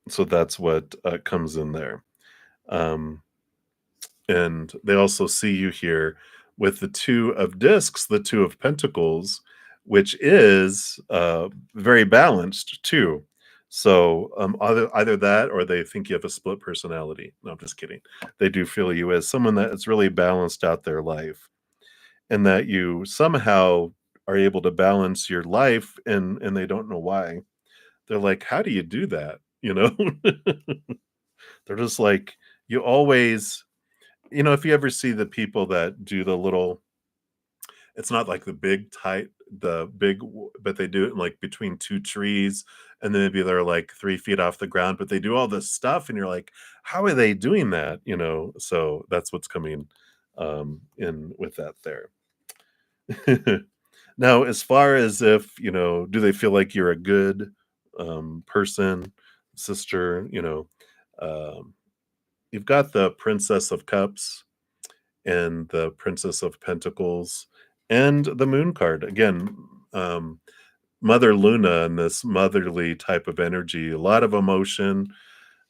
so that's what comes in there. Um, and they also see you here with the Two of Discs, the Two of Pentacles, which is very balanced too. So either that or they think you have a split personality. No, I'm just kidding. They do feel you as someone that has really balanced out their life, and that you somehow are able to balance your life, and they don't know why. They're like, how do you do that? They're just like, you always if you ever see the people that do the little it's not like the big but they do it in like between two trees, and then maybe they're like 3 feet off the ground, but they do all this stuff and you're like, how are they doing that? So that's what's coming in with that there. Now, as far as if do they feel like you're a good person, sister? Um, you've got the Princess of Cups and the Princess of Pentacles and the Moon card. Again, um, Mother Luna and this motherly type of energy, a lot of emotion.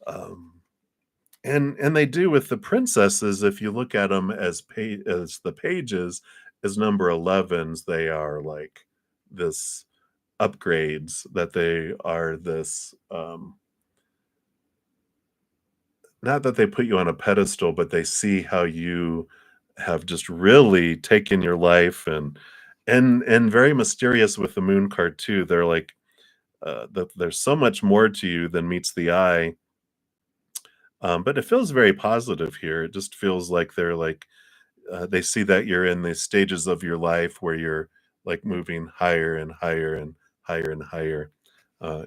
Um, and they do with the princesses, if you look at them as the pages, as number 11s, they are like this upgrades, that they are this not that they put you on a pedestal, but they see how you have just really taken your life, and very mysterious with the moon card too. They're like that there's so much more to you than meets the eye. But it feels very positive here. It just feels like they're like they see that you're in the stages of your life where you're like moving higher and higher and higher and higher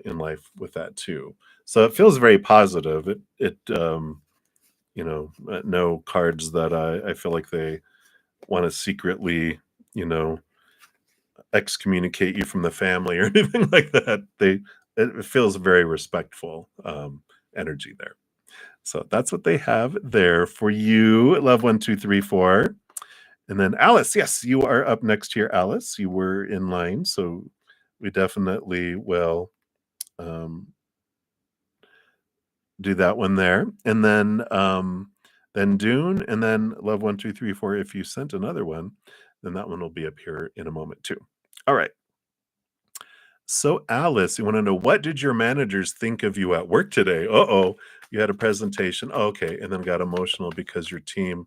in life with that too. So it feels very positive. No cards that I feel like they want to secretly, you know, excommunicate you from the family or anything like that. It feels very respectful energy there. So that's what they have there for you. Love 1, 2, 3, 4. And then Alice, yes, you are up next here, Alice. You were in line, so we definitely will um, do that one there. And then then Dune, and then Love 1, 2, 3, 4. If you sent another one, then that one will be up here in a moment too. All right. So, Alice, you want to know, what did your managers think of you at work today? Uh-oh, you had a presentation. Oh, okay, and then got emotional because your team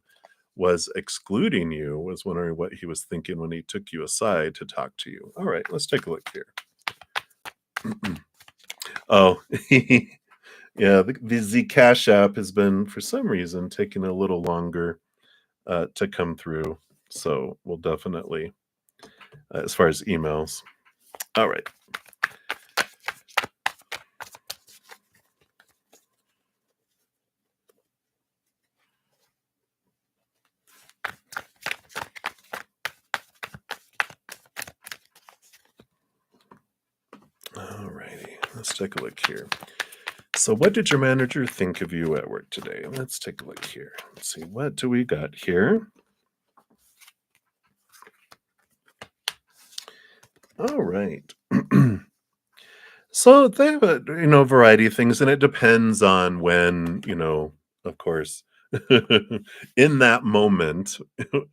was excluding you. Was wondering what he was thinking when he took you aside to talk to you. All right, let's take a look here. Oh, yeah, the Cash App has been, for some reason, taking a little longer to come through. So we'll definitely, as far as emails. All right. All righty. Let's take a look here. So, what did your manager think of you at work today? Let's take a look here. Let's see, what do we got here? All right. So they have a variety of things, and it depends on when, of course, in that moment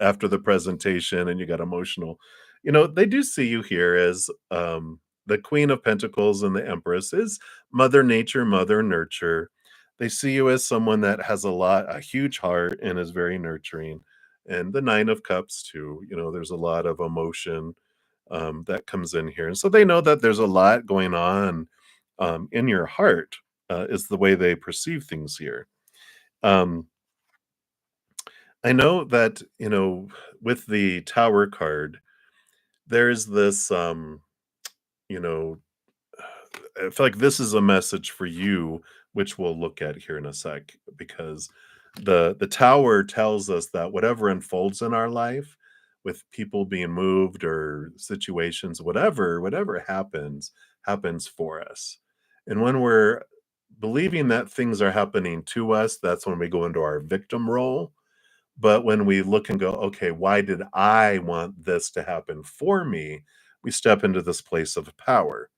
after the presentation and you got emotional, they do see you here as the Queen of Pentacles and the Empress is Mother Nature, Mother Nurture. They see you as someone that has a huge heart and is very nurturing. And the Nine of Cups too, there's a lot of emotion that comes in here. And so they know that there's a lot going on in your heart, is the way they perceive things here. Um, I know that, with the Tower card, there's this, you know, I feel like this is a message for you, which we'll look at here in a sec, because the tower tells us that whatever unfolds in our life, with people being moved or situations, whatever happens for us. And when we're believing that things are happening to us, that's when we go into our victim role. But when we look and go, okay, why did I want this to happen for me? We step into this place of power.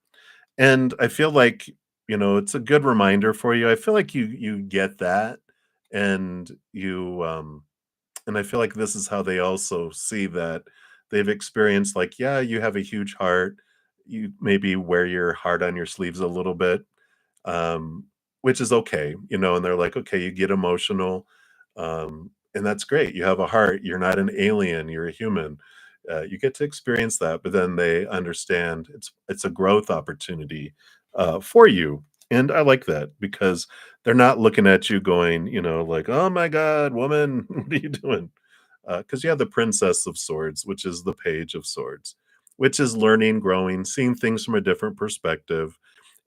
And I feel like, it's a good reminder for you. I feel like you get that, and I feel like this is how they also see that they've experienced, like, yeah, you have a huge heart. You maybe wear your heart on your sleeves a little bit, which is okay, and they're like, okay, you get emotional, and that's great. You have a heart. You're not an alien. You're a human. You get to experience that, but then they understand it's a growth opportunity for you, and I like that because they're not looking at you going, like, oh my God, woman, what are you doing? Because you have the Princess of Swords, which is the Page of Swords, which is learning, growing, seeing things from a different perspective.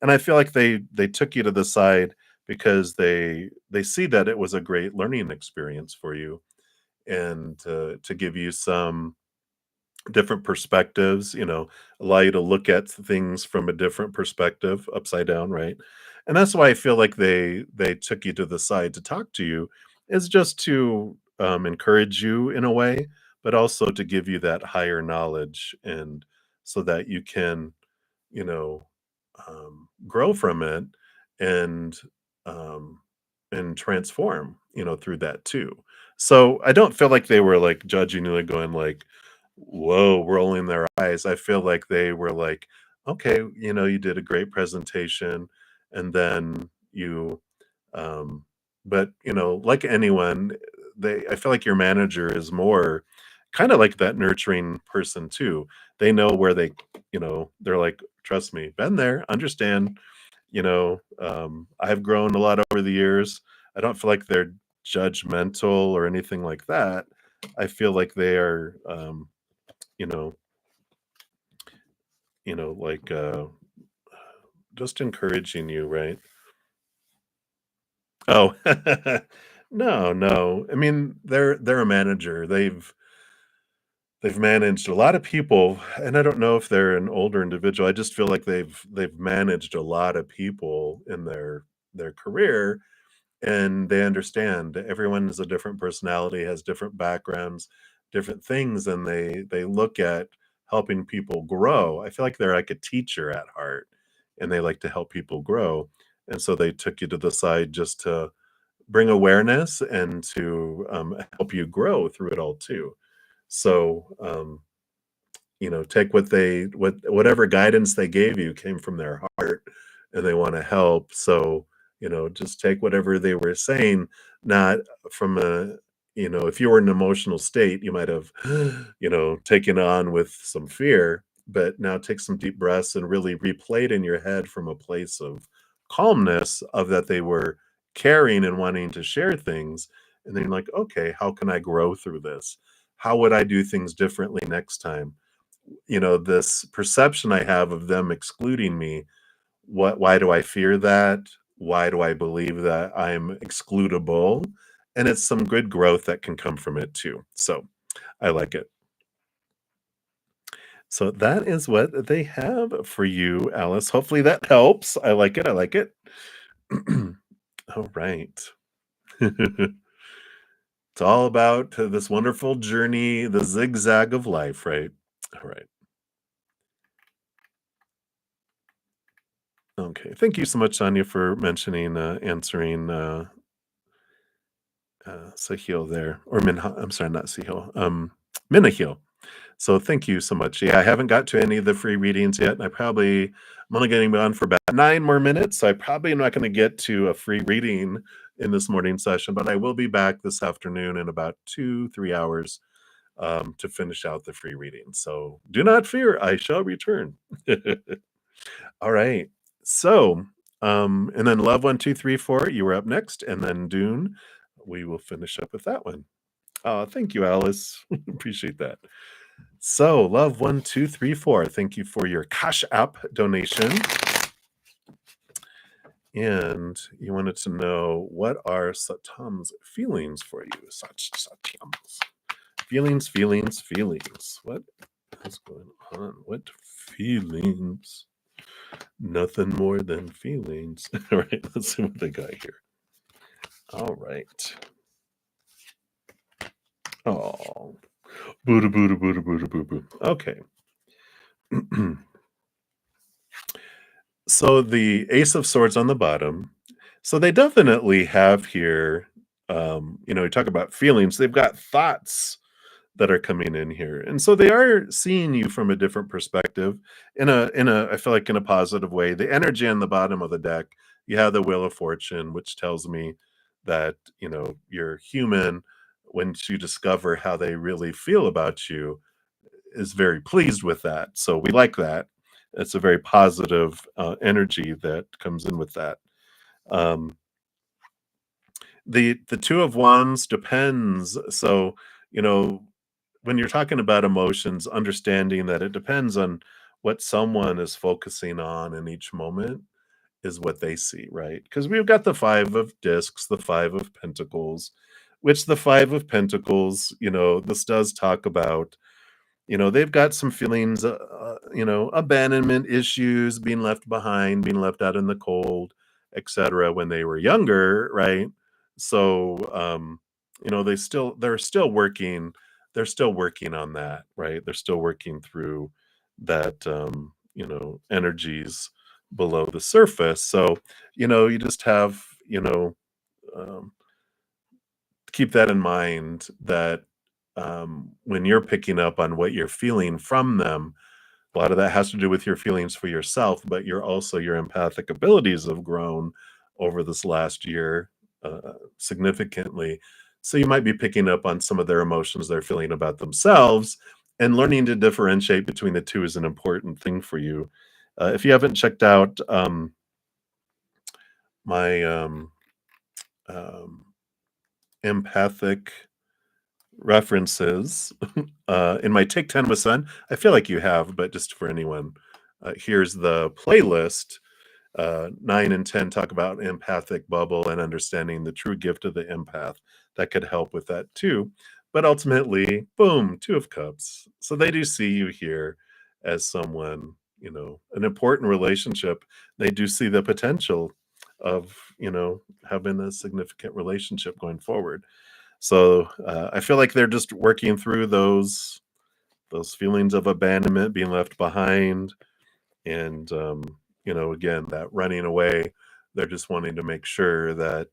And I feel like they took you to the side because they see that it was a great learning experience for you, and to give you some different perspectives, allow you to look at things from a different perspective, upside down, right? And that's why I feel like they took you to the side to talk to you, is just to encourage you in a way, but also to give you that higher knowledge, and so that you can, you know, grow from it, and um, transform, through that too. So I don't feel like they were like judging you, like going like, "Whoa," rolling their eyes. I feel like they were like, "Okay, you did a great presentation," and then um, but like anyone, I feel like your manager is more kind of like that nurturing person too. They know where they're like, trust me, been there, understand, I've grown a lot over the years. I don't feel like they're judgmental or anything like that. I feel like they are, you know, like, just encouraging you, right? Oh, no, no. I mean, they're a manager. They've managed a lot of people, and I don't know if they're an older individual. I just feel like they've managed a lot of people in their career, and they understand that everyone is a different personality, has different backgrounds, different things, and they look at helping people grow. I feel like they're like a teacher at heart, and they like to help people grow. And so they took you to the side just to bring awareness and to help you grow through it all too. So, take whatever guidance they gave you came from their heart and they want to help. So, just take whatever they were saying, not from if you were in an emotional state, you might have, taken on with some fear, but now take some deep breaths and really replay it in your head from a place of calmness of that they were caring and wanting to share things. And then you're like, okay, how can I grow through this? How would I do things differently next time? This perception I have of them excluding me, why do I fear that? Why do I believe that I'm excludable? And it's some good growth that can come from it too. So I like it. So that is what they have for you, Alice. Hopefully that helps. I like it. I like it. All right. It's all about this wonderful journey, the zigzag of life, right? All right. Okay. Thank you so much, Sonia, for mentioning, answering Sahil there, or Minha. I'm sorry, not Sahil. Minahil. So thank you so much. Yeah, I haven't got to any of the free readings yet. I'm only getting on for about 9 more minutes. So I probably am not going to get to a free reading in this morning session, but I will be back this afternoon in about 2, 3 hours to finish out the free reading. So do not fear, I shall return. All right. So, and then Love 1234, you were up next, and then Dune, we will finish up with that one. Thank you, Alice. Appreciate that. So, Love 1234, thank you for your Cash App donation. And you wanted to know what are Satam's feelings for you? Satam's feelings, feelings, feelings. What is going on? What feelings? Nothing more than feelings. All right, let's see what they got here. All right. Oh, boo boo boo boo boo boo boo. Okay. So the Ace of Swords on the bottom. So they definitely have here, you talk about feelings. They've got thoughts that are coming in here, and so they are seeing you from a different perspective I feel like in a positive way. The energy on the bottom of the deck, you have the Wheel of Fortune, which tells me that you're human. Once you discover how they really feel about you, is very pleased with that. So we like that. It's a very positive energy that comes in with that. Um, the Two of Wands depends. So you know when you're talking about emotions, understanding that it depends on what someone is focusing on in each moment is what they see, right? Because we've got the Five of Discs, the Five of Pentacles, which the Five of Pentacles, this does talk about, they've got some feelings, abandonment issues, being left behind, being left out in the cold, etc. when they were younger, right? So, they're still working on that, right? They're still working through that, energies below the surface. So, you just have, um, keep that in mind that when you're picking up on what you're feeling from them, a lot of that has to do with your feelings for yourself, but your empathic abilities have grown over this last year significantly. So you might be picking up on some of their emotions they're feeling about themselves, and learning to differentiate between the two is an important thing for you. If you haven't checked out my um, empathic references in my Take 10 with Sun. I feel like you have, but just for anyone, here's the playlist. 9 and 10 talk about empathic bubble and understanding the true gift of the empath. That could help with that too. But ultimately, boom, Two of Cups. So they do see you here as someone, an important relationship. They do see the potential of, having a significant relationship going forward. So I feel like they're just working through those feelings of abandonment, being left behind, and again, that running away. They're just wanting to make sure that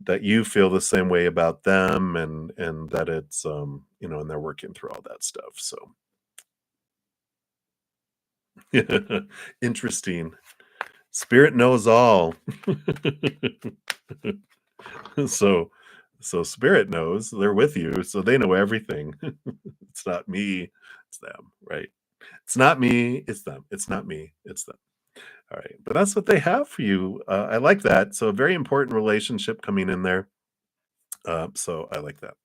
that you feel the same way about them, and that it's, and they're working through all that stuff, so interesting. Spirit knows all. So spirit knows, they're with you, so they know everything. It's not me, it's them, right? It's not me, it's them. It's not me, it's them. All right, but that's what they have for you. I like that. So a very important relationship coming in there. So I like that.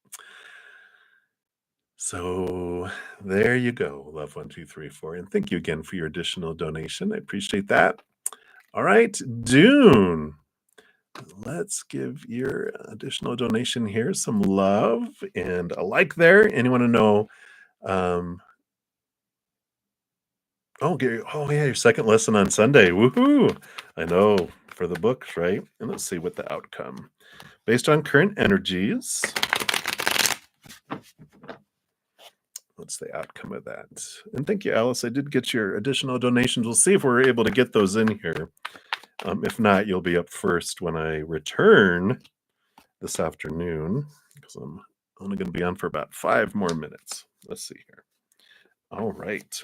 So there you go, love 1, 2, 3, 4, and thank you again for your additional donation. I appreciate that. All right, Dune. Let's give your additional donation here some love and a like there. And you want to know, um, oh yeah, your second lesson on Sunday. Woohoo! I know for the books, right? And let's see what the outcome. Based on current energies, what's the outcome of that? And thank you, Alice. I did get your additional donations. We'll see if we're able to get those in here. If not, you'll be up first when I return this afternoon because I'm only going to be on for about 5 more minutes. Let's see here. All right.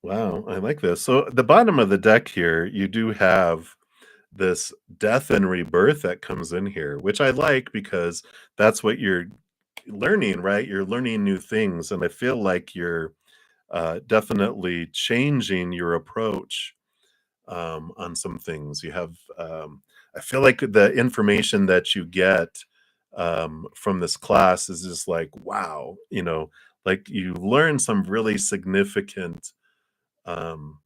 Wow, I like this. So at the bottom of the deck here, you do have this death and rebirth that comes in here, which I like because that's what you're learning, right? You're learning new things, and I feel like you're definitely changing your approach on some things. I feel like the information that you get from this class is just like, wow, like you learn some really significant um,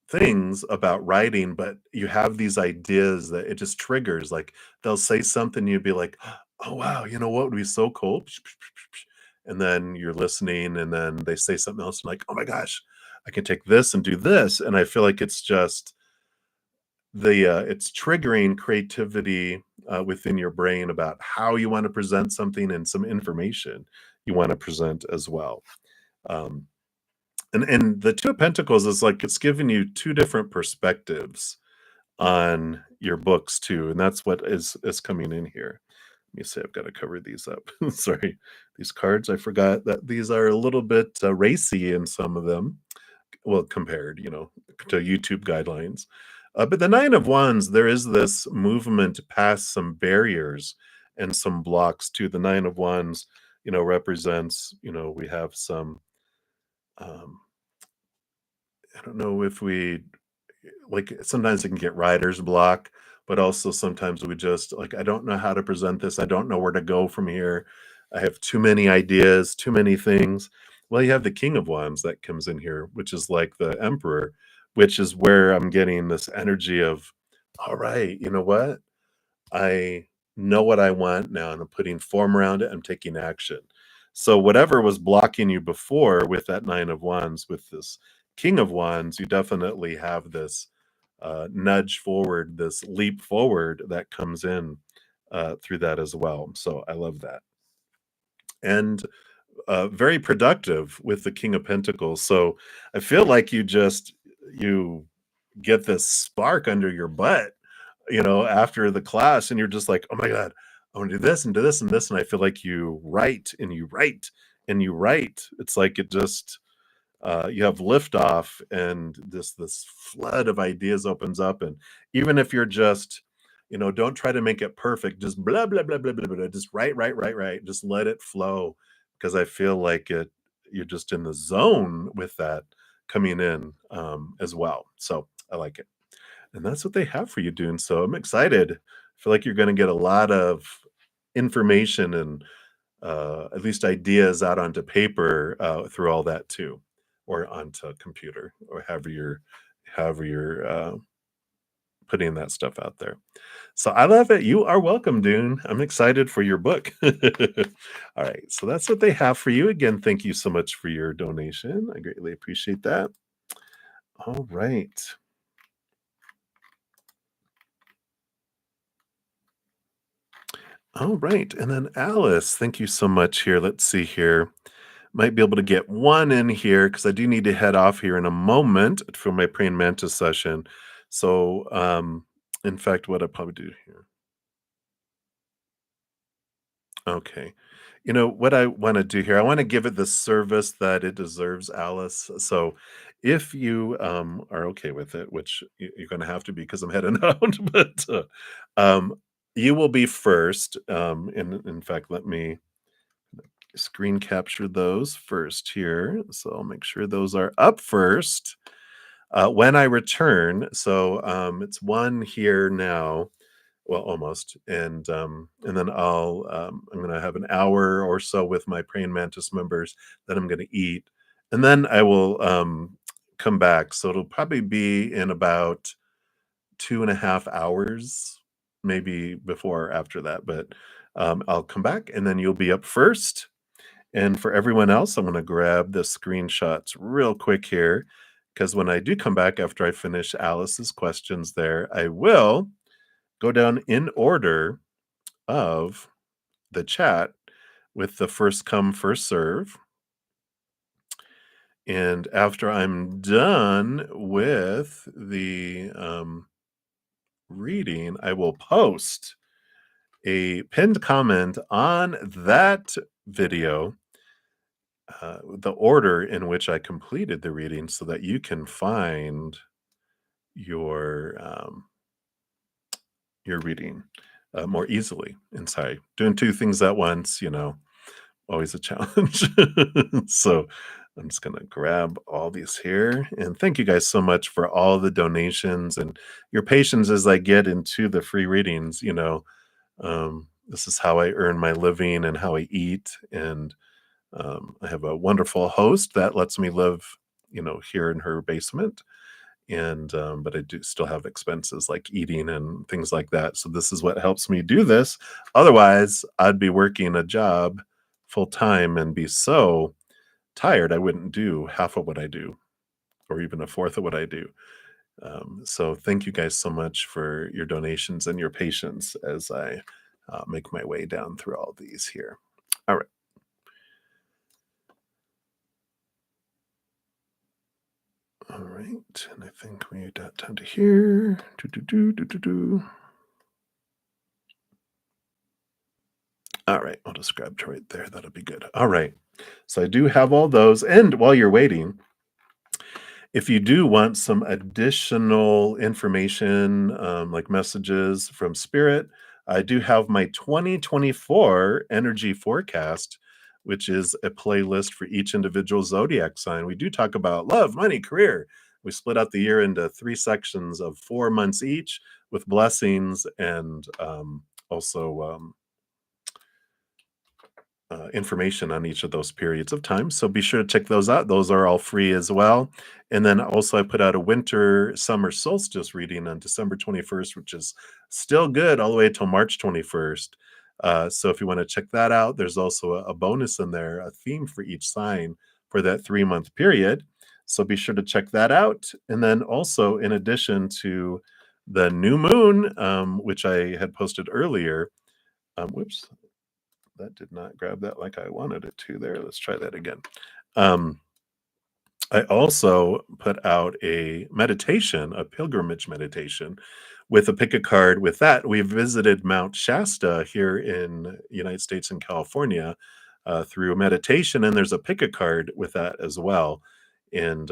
things about writing, but you have these ideas that it just triggers. Like they'll say something, you'd be like, "Oh wow, you know what would be so cool?" And then you're listening, and then they say something else, and like, "Oh my gosh, I can take this and do this." And I feel like it's just it's triggering creativity within your brain about how you want to present something and some information you want to present as well. Um, and the 2 of Pentacles is like it's giving you 2 different perspectives on your books too, and that's what is coming in here. Let me see, I've gotta cover these up. Sorry. These cards, I forgot that these are a little bit, racy in some of them. Well, compared, to YouTube guidelines. But the 9 of Wands, there is this movement past some barriers and some blocks too. The 9 of Wands, represents, we have some, um I don't know if we like sometimes it can get writer's block, but also sometimes we just like, I don't know how to present this. I don't know where to go from here. I have too many ideas, too many things. Well, you have the King of Wands that comes in here, which is like the Emperor, which is where I'm getting this energy of, all right, you know what? I know what I want now, and I'm putting form around it. I'm taking action. So whatever was blocking you before with that 9 of Wands, with this King of Wands, you definitely have this nudge forward, this leap forward that comes in through that as well. So I love that. And very productive with the King of Pentacles. So I feel like you get this spark under your butt, after the class, and you're just like, oh my God, I want to do this and do this and this. And I feel like you write and you write and you write. It's like it just you have liftoff, and this flood of ideas opens up. And even if you're just, don't try to make it perfect, just blah blah blah blah blah blah, just write, write, write, write, just let it flow, because I feel like you're just in the zone with that coming in as well. So I like it, and that's what they have for you, Dune. So I'm excited. I feel like you're going to get a lot of information and at least ideas out onto paper through all that too, or onto computer, or however you're putting that stuff out there. So I love it. You are welcome, Dune. I'm excited for your book. All right, so that's what they have for you. Again, thank you so much for your donation. I greatly appreciate that. All right. All right. And then Alice, thank you so much here. Let's see here. Might be able to get one in here because I do need to head off here in a moment for my praying mantis session. So, in fact, what I'll probably do here. Okay. You know what I want to do here? I want to give it the service that it deserves, Alice. So, if you are okay with it, which you're going to have to be because I'm heading out, but um, you will be first. In fact, let me screen capture those first here. So I'll make sure those are up first when I return. So it's one here now. Well, almost, and then I'm gonna have an hour or so with my praying mantis members. Then I'm gonna eat, and then I will come back. So it'll probably be in about 2.5 hours, maybe before or after that. But I'll come back, and then you'll be up first. And for everyone else, I'm gonna grab the screenshots real quick here, because when I do come back after I finish Alice's questions there, I will go down in order of the chat with the first come, first serve. And after I'm done with the reading, I will post a pinned comment on that video, the order in which I completed the reading so that you can find your your reading more easily. And sorry, doing two things at once, always a challenge. So I'm just gonna grab all these here. And thank you guys so much for all the donations and your patience as I get into the free readings. This is how I earn my living and how I eat. And I have a wonderful host that lets me live, here in her basement. And but I do still have expenses like eating and things like that. So this is what helps me do this. Otherwise, I'd be working a job full time and be so tired I wouldn't do half of what I do or even a fourth of what I do. So thank you guys so much for your donations and your patience as I make my way down through all these here. All right. All right, and I think we got time to here. Do, do, do, do, do, do. All right, I'll just grab to right there. That'll be good. All right. So I do have all those. And while you're waiting, if you do want some additional information, like messages from Spirit, I do have my 2024 energy forecast, which is a playlist for each individual zodiac sign. We do talk about love, money, career. We split out the year into 3 sections of 4 months each with blessings and also information on each of those periods of time. So be sure to check those out. Those are all free as well. And then also, I put out a winter summer solstice reading on December 21st, which is still good all the way till March 21st. So if you want to check that out, there's also a bonus in there, a theme for each sign for that 3 month period. So be sure to check that out. And then also, in addition to the new moon, which I had posted earlier, whoops, that did not grab that like I wanted it to there. Let's try that again. Um, I also put out a meditation, a pilgrimage meditation with a pick a card with that. We visited Mount Shasta here in United States and California through a meditation, and there's a pick a card with that as well. And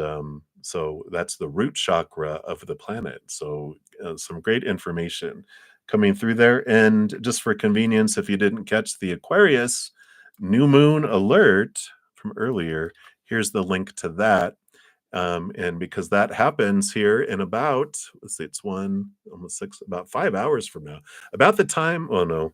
so that's the root chakra of the planet. So some great information coming through there. And just for convenience, if you didn't catch the Aquarius new moon alert from earlier, here's the link to that. And because that happens here in about, let's see, it's one, almost six, about 5 hours from now. About the time, oh no,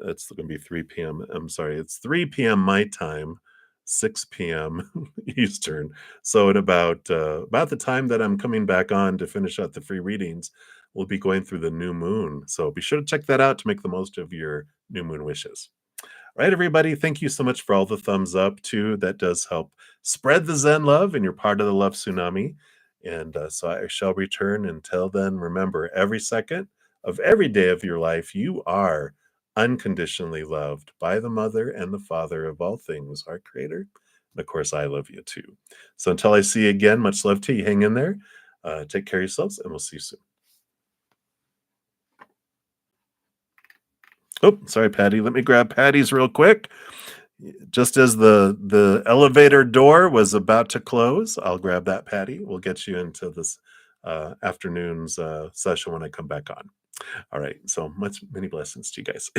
it's going to be 3 p.m. I'm sorry, it's 3 p.m. my time, 6 p.m. Eastern. So at about the time that I'm coming back on to finish out the free readings, we'll be going through the new moon. So be sure to check that out to make the most of your new moon wishes. All right, everybody, thank you so much for all the thumbs up too. That does help spread the Zen love, and you're part of the love tsunami. And so I shall return. Until then, remember, every second of every day of your life, you are unconditionally loved by the mother and the father of all things, our creator. And of course, I love you too. So until I see you again, much love to you. Hang in there. Take care of yourselves, and we'll see you soon. Oh, sorry, Patty. Let me grab Patty's real quick. Just as the elevator door was about to close, I'll grab that, Patty. We'll get you into this afternoon's session when I come back on. All right. So many blessings to you guys.